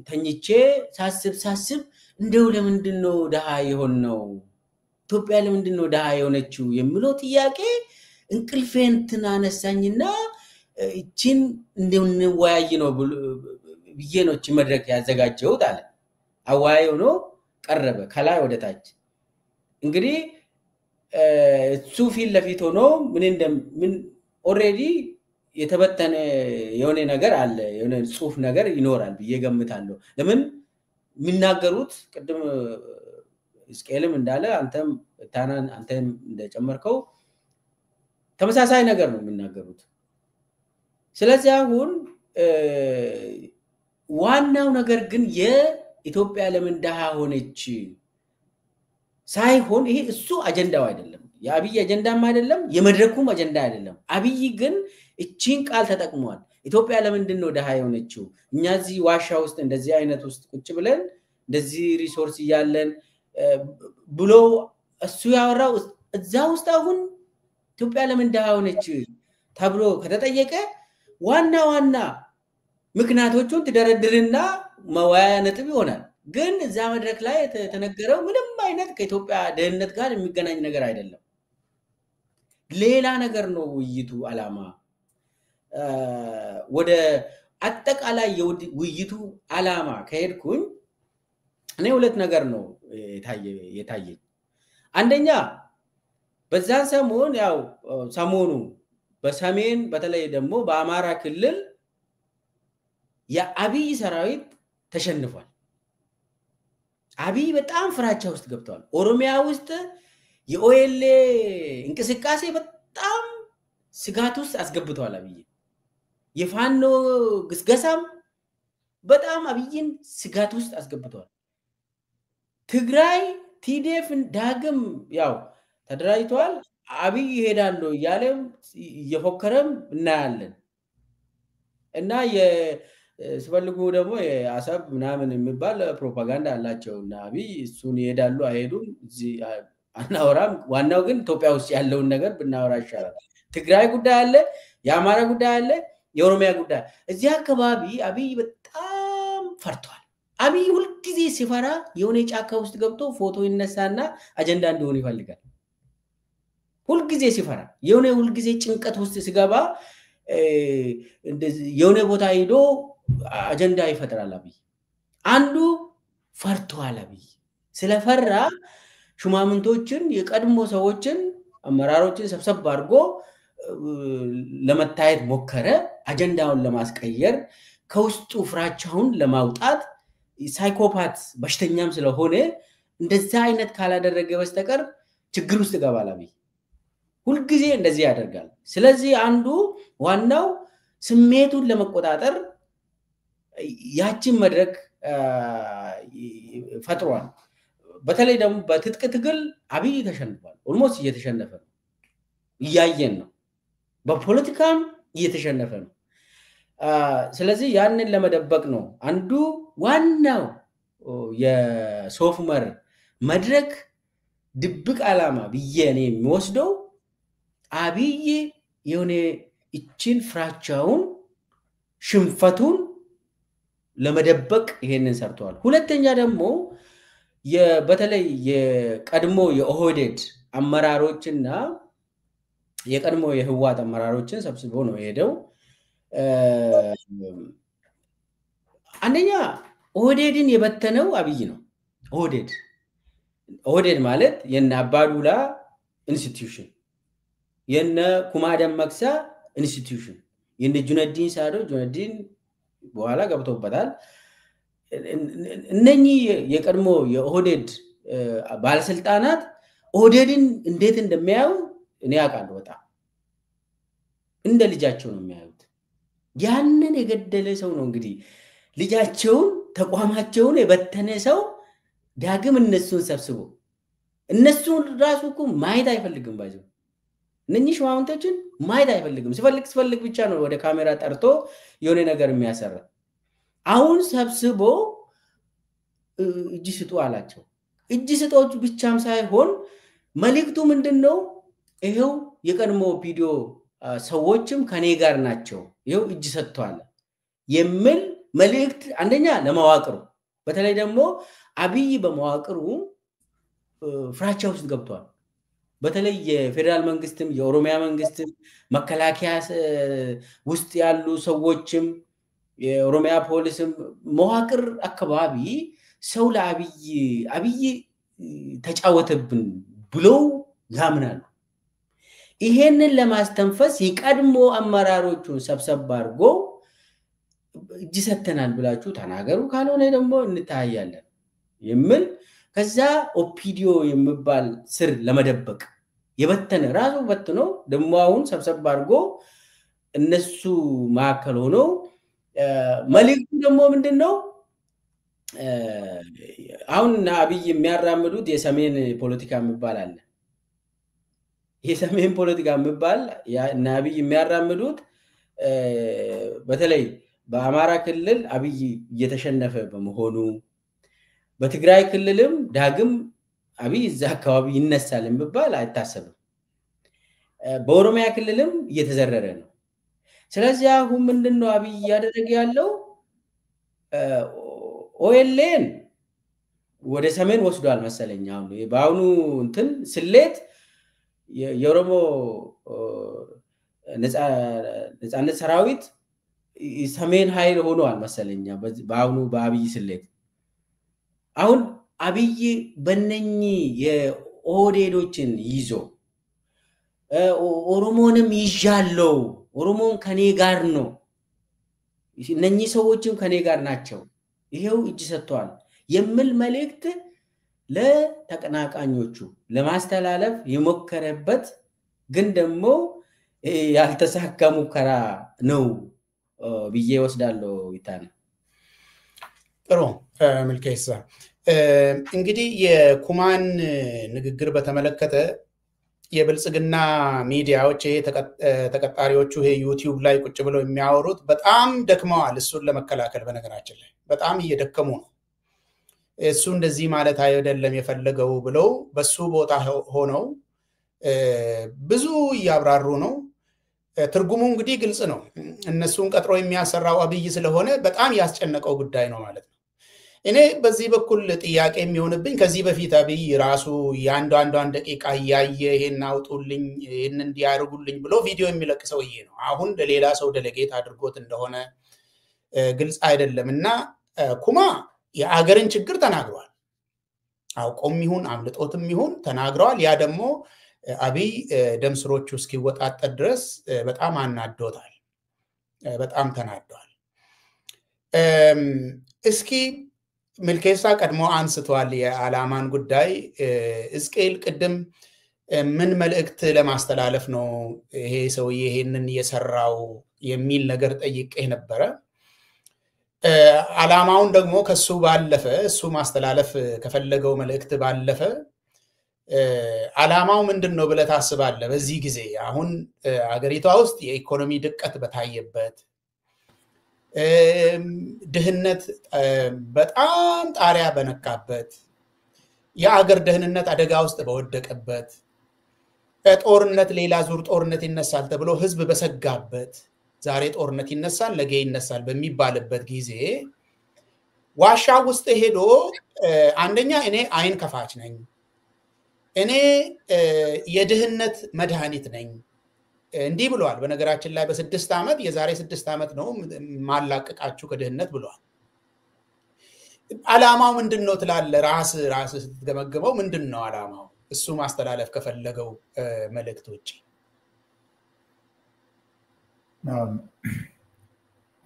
ተኝቼ ሳስብ እንደው ለምንድነው ደሃ ይሆን ነው ኢትዮጵያ ለምንድነው ደሃ የሆነችው የሚለው ጥያቄ እንቅልፌን ተናነሳኝና እቺን እንደምንወያይ ነው ብዬ ነው እቺ መድረክ ያዘጋጀሁት አለ። አወያይ ሆኖ ቀረበ ከላይ ወደ ታች። እንግዲህ እሱ ፊት ለፊት ሆኖ ምን ኦሬዲ የተበተነ የሆነ ነገር አለ የሆነ ጽሁፍ ነገር ይኖራል ብዬ ገምታለሁ ለምን የሚናገሩት ቅድም እስቄልም እንዳለ አንተም እንደጨመርከው ተመሳሳይ ነገር ነው የሚናገሩት ስለዚህ አሁን ዋናው ነገር ግን የኢትዮጵያ ለምን ደሃ ሆነች ሳይሆን ይሄ እሱ አጀንዳው አይደለም የአብይ አጀንዳም አይደለም የመድረኩም አጀንዳ አይደለም አብይ ግን እቺን ቃል ተጠቅሟል ኢትዮጵያ ለምንድን ነው ደሃ የሆነችው እኛ እዚህ ዋሻ ውስጥ እንደዚህ አይነት ውስጥ ቁጭ ብለን እንደዚህ ሪሶርስ ያለን ብሎ እሱ ያወራው እዛ ውስጥ አሁን ኢትዮጵያ ለምን ደሃ ሆነች ተብሎ ከተጠየቀ ዋና ምክንያቶቹን ትደረድርና መዋያ ነጥብ ይሆናል ግን እዛ መድረክ ላይ ተነገረው ምንም አይነት ከኢትዮጵያ ደህንነት ጋር የሚገናኝ ነገር አይደለም ሌላ ነገር ነው ውይይቱ አላማ ወደ አጠቃላይ ውይይቱ አላማ ከሄድኩኝ እኔ ሁለት ነገር ነው የታየኝ አንደኛ በዛን ሰሞን ያው ሰሞኑ በሰሜን በተለይ ደግሞ በአማራ ክልል የአብይ ሰራዊት ተሸንፏል አብይ በጣም ፍራቻ ውስጥ ገብቷል ኦሮሚያ ውስጥ የኦኤልኤ እንቅስቃሴ በጣም ስጋት ውስጥ አስገብቷል አብይ የፋኖ ግስገሳም በጣም አብይን ስጋት ውስጥ አስገብቷል ትግራይ ቲዲኤፍ ዳግም ያው ተደራጅቷል አብይ ይሄዳሉ ያለም የፎከረም እናያለን እና ስፈልጉ ደግሞ የአሰብ ምናምን የሚባል ፕሮፓጋንዳ አላቸውና አብይ እሱን ይሄዳሉ አይሄዱም እዚህ አናወራም ዋናው ግን ኢትዮጵያ ውስጥ ያለውን ነገር ብናወራ ይሻላል ትግራይ ጉዳይ አለ የአማራ ጉዳይ አለ የኦሮሚያ ጉዳይ እዚህ አካባቢ አብይ በጣም ፈርቷል አብይ ሁሉ ጊዜ ሲፈራ የሆነ ጫካ ውስጥ ገብቶ ፎቶ ይነሳና አጀንዳ እንዲሆን ይፈልጋል ሁሉ ጊዜ ሲፈራ የሆነ ሁሉ ጊዜ ጭንቀት ውስጥ ሲገባ የሆነ ቦታ ሄዶ አጀንዳ ይፈጥራል አብይ አንዱ ፈርቷል አብይ ስለፈራ ሹማምንቶችን የቀድሞ ሰዎችን አመራሮችን ሰብሰብ አድርጎ ለመታየት ሞከረ አጀንዳውን ለማስቀየር ከውስጡ ፍራቻውን ለማውጣት ሳይኮፓት በሽተኛም ስለሆነ እንደዛ አይነት ካላደረገ በስተቀር ችግር ውስጥ ይገባል አብይ ሁሉ ጊዜ እንደዚህ ያደርጋል ስለዚህ አንዱ ዋናው ስሜቱን ለመቆጣጠር ያቺን መድረክ ፈጥሯል በተለይ ደግሞ በትጥቅ ትግል አብይ ተሸንፏል ኦልሞስት እየተሸነፈ ነው እያየን ነው በፖለቲካም እየተሸነፈ ነው ስለዚህ ያንን ለመደበቅ ነው አንዱ ዋናው የሶፍመር መድረክ ድብቅ አላማ ብዬኔ የሚወስደው አብይ የሆነ እቺን ፍራቻውን ሽንፈቱን ለመደበቅ ይሄንን ሰርቷል ሁለተኛ ደግሞ በተለይ የቀድሞ የኦህዴድ አመራሮችና የቀድሞ የህዋት አመራሮችን ሰብስቦ ነው ሄደው አንደኛ ኦህዴድን የበተነው አብይ ነው ኦህዴድ ማለት የነ አባዱላ ኢንስቲትዩሽን የነ ኩማ ደመቅሳ ኢንስቲትዩሽን የነ ጁነዲን ሳዶ ጁነዲን በኋላ ገብቶበታል እነኚህ የቀድሞ የኦህዴድ ባለስልጣናት ኦህዴድን እንዴት እንደሚያዩ እኔ አውቃለሁ በጣም እንደ ልጃቸው ነው የሚያዩት ያንን የገደለ ሰው ነው እንግዲህ ልጃቸውን ተቋማቸውን የበተነ ሰው ዳግም እነሱን ሰብስቦ እነሱን ራሱ እኮ ማየት አይፈልግም ባይዘው እነኚህ ሹማምንቶችን ማየት አይፈልግም ሲፈልግ ብቻ ነው ወደ ካሜራ ጠርቶ የሆነ ነገር የሚያሰራ አሁን ሰብስቦ እጅ ስጡ አላቸው እጅ ስጦች ብቻም ሳይሆን መልእክቱ ምንድነው ይሄው የቀድሞ ቪዲዮ ሰዎችም ከኔ ጋር ናቸው ይሄው እጅ ሰጥቷል የሚል መልእክት አንደኛ ለማዋቅሩ በተለይ ደግሞ አብይ በመዋቅሩ ፍራቻ ውስጥ ገብቷል በተለይ የፌደራል መንግስትም የኦሮሚያ መንግስትም መከላከያ ውስጥ ያሉ ሰዎችም የኦሮሚያ ፖሊስም መዋቅር አካባቢ ሰው ለአብይ ተጫወተብን ብለው ያምናሉ ይሄንን ለማስተንፈስ ይቀድሞ አመራሮቹን ሰብሰብ አድርጎ እጅ ሰተናል ብላችሁ ተናገሩ ካልሆነ ደግሞ እንታያለን የሚል ከዛ ኦፒዲዮ የሚባል ስር ለመደበቅ የበተነ ራሱ በትኖ ደግሞ አሁን ሰብሰብ አድርጎ እነሱ ማከል ሆኖ መልእክቱ ደግሞ ምንድነው አሁን አብይ የሚያራምዱት የሰሜን ፖለቲካ የሚባል አለ የሰሜን ፖለቲካ የሚባል እና አብይ የሚያራምዱት በተለይ በአማራ ክልል አብይ እየተሸነፈ በመሆኑ በትግራይ ክልልም ዳግም አብይ እዛ አካባቢ ይነሳል የሚባል አይታሰብም በኦሮሚያ ክልልም እየተዘረረ ነው ስለዚህ አሁን ምንድነው አብይ ያደረገ ያለው ኦኤልኤን ወደ ሰሜን ወስዷል መሰለኝ አሁን በአሁኑ እንትን ስሌት የኦሮሞ ነፃነት ሰራዊት ሰሜን ኃይል ሆኗል መሰለኝ በአሁኑ በአብይ ስሌት አሁን አብይ በነኚ የኦዴዶችን ይዞ ኦሮሞንም ይዣለው ኦሮሞን ከኔ ጋር ነው እነኚ ሰዎችም ከኔ ጋር ናቸው ይሄው እጅ ሰጥቷል የሚል መልእክት ለተቀናቃኞቹ ለማስተላለፍ የሞከረበት ግን ደግሞ ያልተሳካ ሙከራ ነው ብዬ ወስዳለሁ ይታነ ጥሩ መልከይሳ እንግዲህ የኩማን ንግግር በተመለከተ የብልጽግና ሚዲያዎች ይሄ ተቀጣሪዎቹ ይሄ ዩቲዩብ ላይ ቁጭ ብለው የሚያወሩት በጣም ደክመዋል እሱን ለመከላከል በነገራችን ላይ በጣም እየደከሙ ነው እሱ እንደዚህ ማለት አይደለም የፈለገው ብለው በሱ ቦታ ሆነው ብዙ ያብራሩ ነው ትርጉሙ እንግዲህ ግልጽ ነው እነሱን ቀጥሮ የሚያሰራው አብይ ስለሆነ በጣም ያስጨነቀው ጉዳይ ነው ማለት ነው እኔ በዚህ በኩል ጥያቄ የሚሆንብኝ ከዚህ በፊት አብይ ራሱ ያንዷን ደቂቃ ያየ ይሄን አውጡልኝ ይሄን እንዲያርጉልኝ ብሎ ቪዲዮ የሚለቅ ሰውዬ ነው አሁን ለሌላ ሰው ዴሌጌት አድርጎት እንደሆነ ግልጽ አይደለምና ኩማ የአገርን ችግር ተናግሯል አውቆም ይሁን አምልጦትም ይሁን ተናግሯል ያ ደግሞ አብይ ደምስሮቹ እስኪወጣጣ ድረስ በጣም አናዶታል በጣም ተናዷል እስኪ መልከይሳ ቀድሞ አንስቷል የዓላማን ጉዳይ እስቄል ቅድም ምን መልእክት ለማስተላለፍ ነው ይሄ ሰውዬ ይሄንን የሰራው የሚል ነገር ጠይቄ ነበር ዓላማውን ደግሞ ከሱ ባለፈ እሱ ማስተላለፍ ከፈለገው መልእክት ባለፈ ዓላማው ምንድነው ብለ ታስባለህ በዚህ ጊዜ አሁን አገሪቷ ውስጥ የኢኮኖሚ ድቀት በታየበት ድህነት በጣም ጣሪያ በነካበት የአገር ደህንነት አደጋ ውስጥ በወደቀበት ጦርነት ሌላ ዙር ጦርነት ይነሳል ተብሎ ህዝብ በሰጋበት ዛሬ ጦርነት ይነሳል ነገ ይነሳል በሚባልበት ጊዜ ዋሻ ውስጥ ሄዶ አንደኛ እኔ አይን ከፋች ነኝ እኔ የድህነት መድኃኒት ነኝ እንዲህ ብለዋል በነገራችን ላይ በ6 አመት የዛሬ 6 አመት ነው ማላቀቃችሁ ከድህነት ብለዋል ዓላማው ምንድነው ትላለ ራስ ስትገመግመው ምንድነው ዓላማው እሱ ማስተላለፍ ከፈለገው መልእክቶች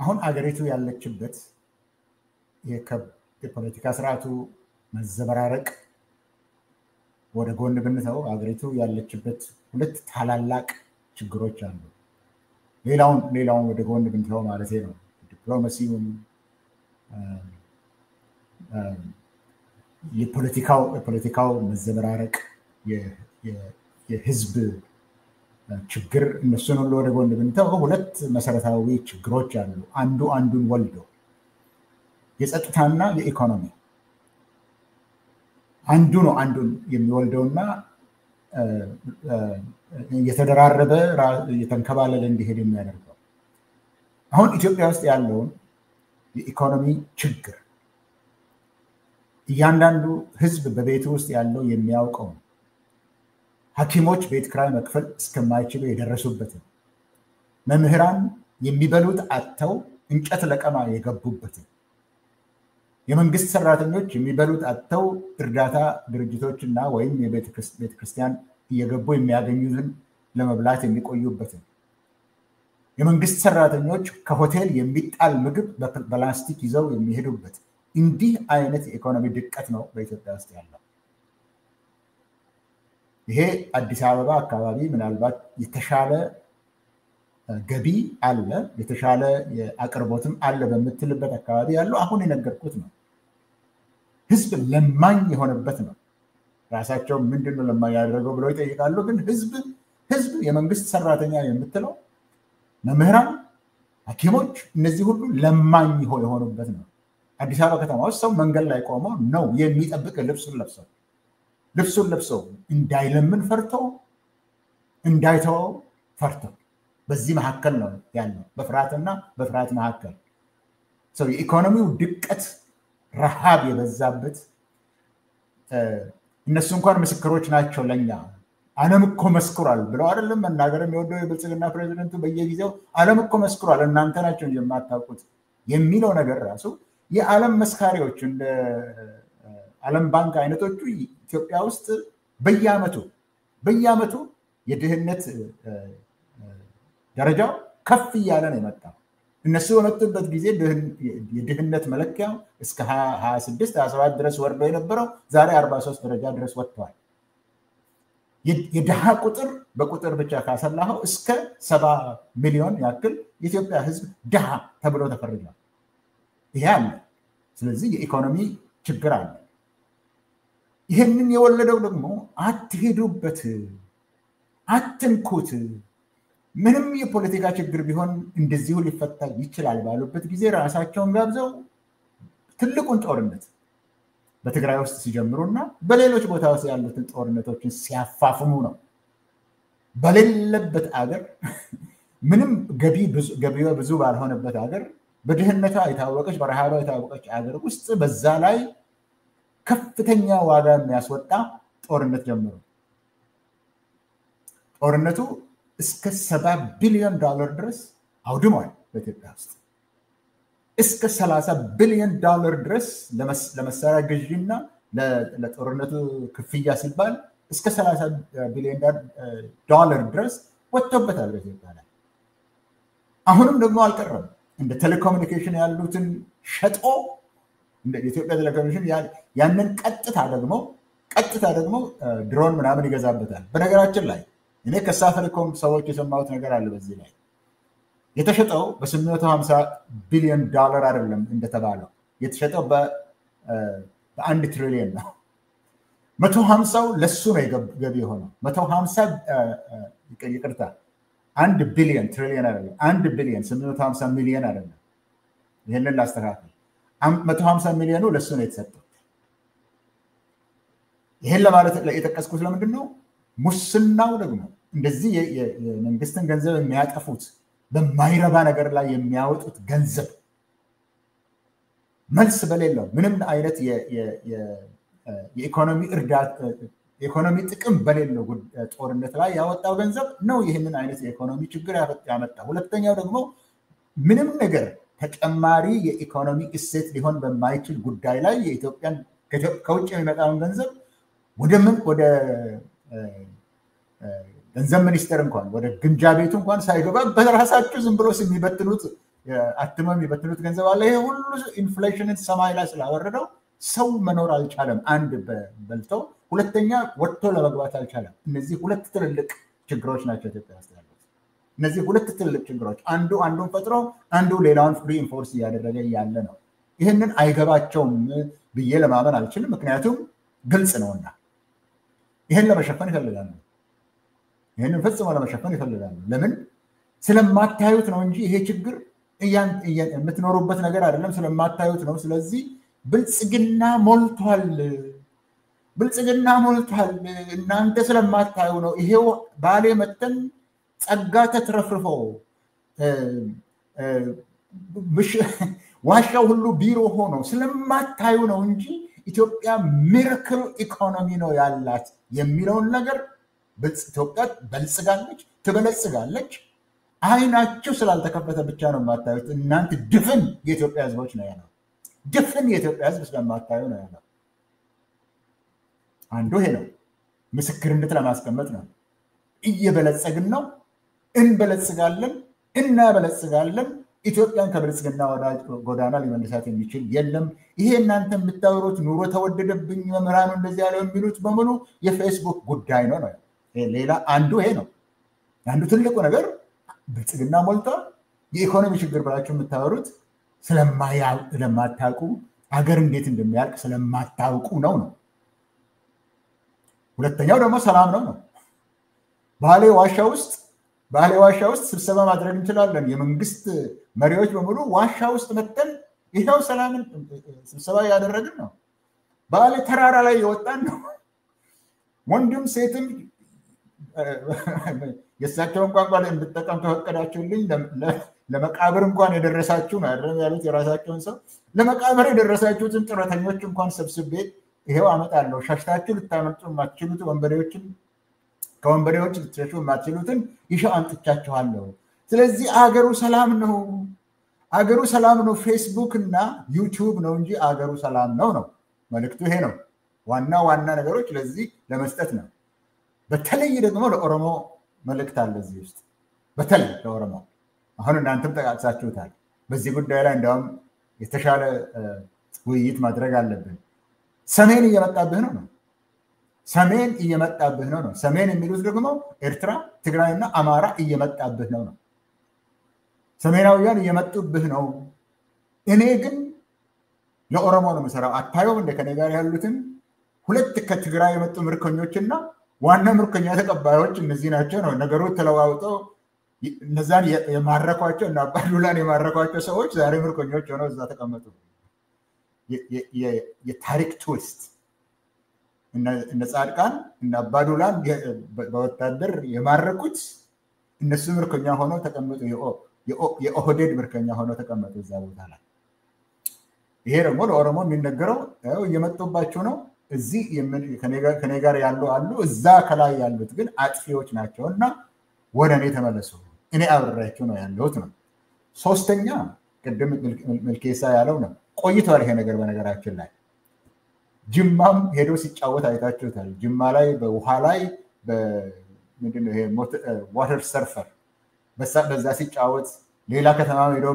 አሁን አገሪቱ ያለችበት የፖለቲካ ስርዓቱ መዘበራረቅ ወደ ጎን ብንተው አገሪቱ ያለችበት ሁለት ታላላቅ ችግሮች አሉ ሌላውን ወደ ጎን ብንተው ማለት ነው ዲፕሎማሲውን የፖለቲካው መዘበራረቅ የህዝብ ችግር እነሱን ሁሉ ወደ ጎን ብንተው ሁለት መሰረታዊ ችግሮች አሉ አንዱን ወልዶ የጸጥታና የኢኮኖሚ አንዱን የሚወልደውና የተደራረበ የተንከባለለ እንዲሄድ የሚያደርገው አሁን ኢትዮጵያ ውስጥ ያለውን የኢኮኖሚ ችግር እያንዳንዱ ህዝብ በቤቱ ውስጥ ያለው የሚያውቀው ሐኪሞች ቤት ክራይ መክፈል እስከማይችሉ የደረሱበት መምህራን የሚበሉት አጥተው እንጨት ለቀማ የገቡበት የመንግስት ሰራተኞች የሚበሉት አጥተው እርዳታ ድርጅቶችና ወይም የቤተ ክርስቲያን እየገቡ የሚያገኙትን ለመብላት የሚቆዩበት የመንግስት ሰራተኞች ከሆቴል የሚጣል ምግብ በፕላስቲክ ይዘው የሚሄዱበት እንዲህ አይነት የኢኮኖሚ ድቀት ነው በኢትዮጵያ ውስጥ ያለው። ይሄ አዲስ አበባ አካባቢ ምናልባት የተሻለ ገቢ አለ፣ የተሻለ አቅርቦትም አለ በምትልበት አካባቢ ያለው አሁን የነገርኩት ነው። ህዝብ ለማኝ የሆነበት ነው። ራሳቸው ምንድነው ለማኝ ያደረገው ብለው ይጠይቃሉ። ግን ህዝብ የመንግስት ሰራተኛ የምትለው መምህራን፣ ሐኪሞች እነዚህ ሁሉ ለማኝ የሆኑበት ነው። አዲስ አበባ ከተማ ውስጥ ሰው መንገድ ላይ ቆሞ ነው የሚጠብቅ ልብሱን ለብሰው እንዳይለምን ፈርተው እንዳይተወው ፈርተው በዚህ መካከል ነው ያለው፣ በፍርሃትና በፍርሃት መካከል ሰው የኢኮኖሚው ድቀት ረሃብ የበዛበት እነሱ እንኳን ምስክሮች ናቸው ለኛ። ዓለም እኮ መስክሯል ብለው አይደለም መናገር የሚወደው የብልጽግና ፕሬዚደንቱ በየጊዜው ዓለም እኮ መስክሯል እናንተ ናቸው የማታውቁት የሚለው ነገር ራሱ የዓለም መስካሪዎች እንደ ዓለም ባንክ አይነቶቹ ኢትዮጵያ ውስጥ በየዓመቱ የድህነት ደረጃው ከፍ እያለ ነው የመጣው። እነሱ በመጡበት ጊዜ የድህነት መለኪያው እስከ 26 27 ድረስ ወርዶ የነበረው ዛሬ 43 ደረጃ ድረስ ወጥቷል። የድሃ ቁጥር በቁጥር ብቻ ካሰላኸው እስከ 70 ሚሊዮን ያክል የኢትዮጵያ ህዝብ ድሃ ተብሎ ተፈርጇል። ይሄ አለ። ስለዚህ የኢኮኖሚ ችግር አለ። ይሄንን የወለደው ደግሞ አትሄዱበት፣ አትንኩት፣ ምንም የፖለቲካ ችግር ቢሆን እንደዚሁ ሊፈታ ይችላል ባሉበት ጊዜ ራሳቸውን ጋብዘው ትልቁን ጦርነት በትግራይ ውስጥ ሲጀምሩና በሌሎች ቦታዎች ያሉትን ጦርነቶችን ሲያፋፍሙ ነው። በሌለበት አገር ምንም ገቢው ብዙ ባልሆነበት አገር በድህነቷ የታወቀች በረሃቧ የታወቀች አገር ውስጥ በዛ ላይ ከፍተኛ ዋጋ የሚያስወጣ ጦርነት ጀመሩ። ጦርነቱ እስከ $70 ቢሊዮን ድረስ አውድሟል በኢትዮጵያ ውስጥ። እስከ $30 ቢሊዮን ድረስ ለመሳሪያ ግዢና ለጦርነቱ ክፍያ ሲባል እስከ $30 ቢሊዮን ድረስ ወጥቶበታል በኢትዮጵያ ላይ። አሁንም ደግሞ አልቀረም። እንደ ቴሌኮሙኒኬሽን ያሉትን ሸጦ እንደ ኢትዮጵያ ቴሌኮሙኒኬሽን ያንን ቀጥታ ደግሞ ድሮን ምናምን ይገዛበታል። በነገራችን ላይ እኔ ከሳፋሪኮም ሰዎች የሰማሁት ነገር አለ በዚህ ላይ የተሸጠው በ850 ቢሊዮን አይደለም እንደተባለው፣ የተሸጠው በ1 ትሪሊዮን ነው። 150 ለሱ ነው ገቢ የሆነው። 150 ይቅርታ 1 ቢሊዮን ትሪሊዮን አይደለም፣ 1 ቢሊዮን 850 ሚሊዮን አይደለም። ይሄንን ላስተካክል። 150 ሚሊዮኑ ለሱ ነው የተሰጠው። ይሄን ለማለት የጠቀስኩት ለምንድን ነው? ሙስናው ደግሞ እንደዚህ የመንግስትን ገንዘብ የሚያጠፉት በማይረባ ነገር ላይ የሚያወጡት ገንዘብ መልስ በሌለው ምንም አይነት የኢኮኖሚ ጥቅም በሌለው ጦርነት ላይ ያወጣው ገንዘብ ነው ይህንን አይነት የኢኮኖሚ ችግር ያመጣ። ሁለተኛው ደግሞ ምንም ነገር ተጨማሪ የኢኮኖሚ እሴት ሊሆን በማይችል ጉዳይ ላይ የኢትዮጵያን ከውጭ የሚመጣውን ገንዘብ ወደ ገንዘብ ሚኒስቴር እንኳን ወደ ግምጃ ቤቱ እንኳን ሳይገባ በራሳቸው ዝም ብሎ የሚበትኑት አትመው የሚበትኑት ገንዘብ አለ። ይሄ ሁሉ ኢንፍሌሽንን ሰማይ ላይ ስላወረደው ሰው መኖር አልቻለም። አንድ በልተው፣ ሁለተኛ ወጥቶ ለመግባት አልቻለም። እነዚህ ሁለት ትልልቅ ችግሮች ናቸው ኢትዮጵያ ውስጥ ያሉት። እነዚህ ሁለት ትልልቅ ችግሮች አንዱን ፈጥሮ አንዱ ሌላውን ሪኢንፎርስ እያደረገ ያለ ነው። ይህንን አይገባቸውም ብዬ ለማመን አልችልም፣ ምክንያቱም ግልጽ ነውና። ይህን ለመሸፈን ይፈልጋሉ። ይህንን ፈጽሞ ለመሸፈን ይፈልጋሉ። ለምን? ስለማታዩት ነው እንጂ ይሄ ችግር የምትኖሩበት ነገር አይደለም፣ ስለማታዩት ነው። ስለዚህ ብልጽግና ሞልቷል፣ እናንተ ስለማታዩ ነው። ይሄው ባሌ መተን ጸጋ ተትረፍርፎ ዋሻው ሁሉ ቢሮ ሆኖ ስለማታዩ ነው እንጂ ኢትዮጵያ ሚራክል ኢኮኖሚ ነው ያላት የሚለውን ነገር ኢትዮጵያ በልጽጋለች፣ ትበለጽጋለች። አይናችሁ ስላልተከፈተ ብቻ ነው የማታዩት። እናንተ ድፍን የኢትዮጵያ ህዝቦች ነው ያለው። ድፍን የኢትዮጵያ ህዝብ ስለማታዩ ነው ያለው። አንዱ ይሄ ነው፣ ምስክርነት ለማስቀመጥ ነው። እየበለጸግን ነው እንበለጽጋለን እናበለጽጋለን ኢትዮጵያን ከብልጽግና ጎዳና ሊመልሳት የሚችል የለም ይሄ እናንተ የምታወሩት ኑሮ ተወደደብኝ መምህራኑ እንደዚህ ያለው የሚሉት በሙሉ የፌስቡክ ጉዳይ ነው ሌላ አንዱ ይሄ ነው አንዱ ትልቁ ነገር ብልጽግና ሞልቷል የኢኮኖሚ ችግር ብላችሁ የምታወሩት ስለማታውቁ ሀገር እንዴት እንደሚያልቅ ስለማታውቁ ነው ሁለተኛው ደግሞ ሰላም ነው ባሌ ዋሻ ውስጥ ስብሰባ ማድረግ እንችላለን የመንግስት መሪዎች በሙሉ ዋሻ ውስጥ መተን ይሄው ሰላምን ስብሰባ ያደረግን ነው ባሌ ተራራ ላይ የወጣን ነው ወንድም ሴትም የሳቸውን ቋንቋ እንድጠቀም ተፈቀዳችሁልኝ ለመቃብር እንኳን የደረሳችሁ ነው አይደለም ያሉት የራሳቸውን ሰው ለመቃብር የደረሳችሁትን ጥረተኞች እንኳን ሰብስቤ ይሄው አመጣለሁ ሻሽታችሁ ልታመጡ ማትችሉት ከወንበዴዎች ልትሸሹ ማትችሉትን ይሻው አምጥቻችኋለሁ ስለዚህ አገሩ ሰላም ነው ፌስቡክ እና ዩቲዩብ ነው እንጂ አገሩ ሰላም ነው መልእክቱ ይሄ ነው ዋና ነገሮች ለዚህ ለመስጠት ነው በተለይ ደግሞ ለኦሮሞ መልእክት አለ እዚህ ውስጥ በተለይ ለኦሮሞ አሁን እናንተም ተቃቅሳችሁታል በዚህ ጉዳይ ላይ እንደውም የተሻለ ውይይት ማድረግ አለብን ሰሜን እየመጣብህ ነው ሰሜን የሚሉት ደግሞ ኤርትራ ትግራይና አማራ እየመጣብህ ነው ሰሜናውያን እየመጡብህ ነው እኔ ግን ለኦሮሞ ነው መሰራው አታየው እንደ ከኔ ጋር ያሉትን ሁለት ከትግራይ የመጡ ምርኮኞችና ዋና ምርኮኛ ተቀባዮች እነዚህ ናቸው ነገሩ ተለዋውጠው እነዛን የማረኳቸው እና አባዱላን የማረኳቸው ሰዎች ዛሬ ምርኮኞች ሆነው እዛ ተቀመጡ የታሪክ ትዊስት እነ ጻድቃን እና አባዱላን በወታደር የማረኩት እነሱ ምርኮኛ ሆነው ተቀመጡ የኦህዴድ ምርኮኛ ሆነው ተቀመጡ እዛ ቦታ ላይ ይሄ ደግሞ ለኦሮሞ የሚነገረው እየመጡባቸው ነው እዚህ ከኔ ጋር ያሉ አሉ እዛ ከላይ ያሉት ግን አጥፊዎች ናቸውና ወደ እኔ ተመለሱ እኔ አብሬያቸው ነው ያለሁት ሶስተኛ ቅድም መልኬሳ ያለው ነው ቆይቷል ይሄ ነገር በነገራችን ላይ ጅማም ሄዶ ሲጫወት አይታችሁታል ጅማ ላይ በውሃ ላይ ምንድነው ይሄ ዋተር ሰርፈር በዛ ሲጫወት ሌላ ከተማ ሄዶ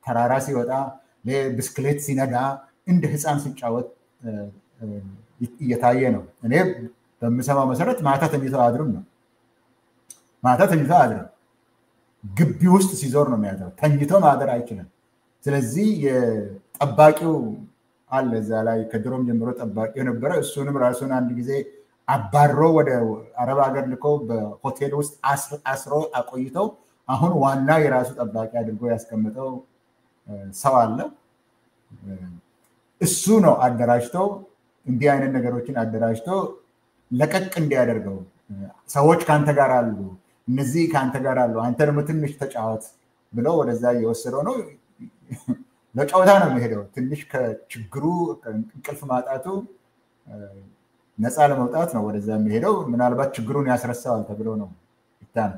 ተራራ ሲወጣ ለብስክሌት ሲነዳ እንደ ህፃን ሲጫወት እየታየ ነው እኔ በምሰማው መሰረት ማታ ተኝተው አድርም ግቢ ውስጥ ሲዞር ነው የሚያደርገው ተኝቶ ማደር አይችልም ስለዚህ የጠባቂው አለ እዛ ላይ ከድሮም ጀምሮ ጠባቂ ነበረ እሱንም ራሱን አንድ ጊዜ አባሮ ወደ አረብ ሀገር ልኮ በሆቴል ውስጥ አስሮ አቆይተው አሁን ዋና የራሱ ጠባቂ አድርጎ ያስቀምጠው ሰው አለ እሱ ነው አደራጅተው እንዲህ አይነት ነገሮችን አደራጅተው ለቀቅ እንዲያደርገው ሰዎች ካንተ ጋር አሉ እነዚህ ካንተ ጋር አሉ አንተ ደግሞ ትንሽ ተጫወት ብለው ወደዛ እየወሰደው ነው ለጨዋታ ነው የሚሄደው ትንሽ ከችግሩ እንቅልፍ ማጣቱ ነፃ ለመውጣት ነው ወደዛ የሚሄደው ምናልባት ችግሩን ያስረሳዋል ተብሎ ነው ይታነ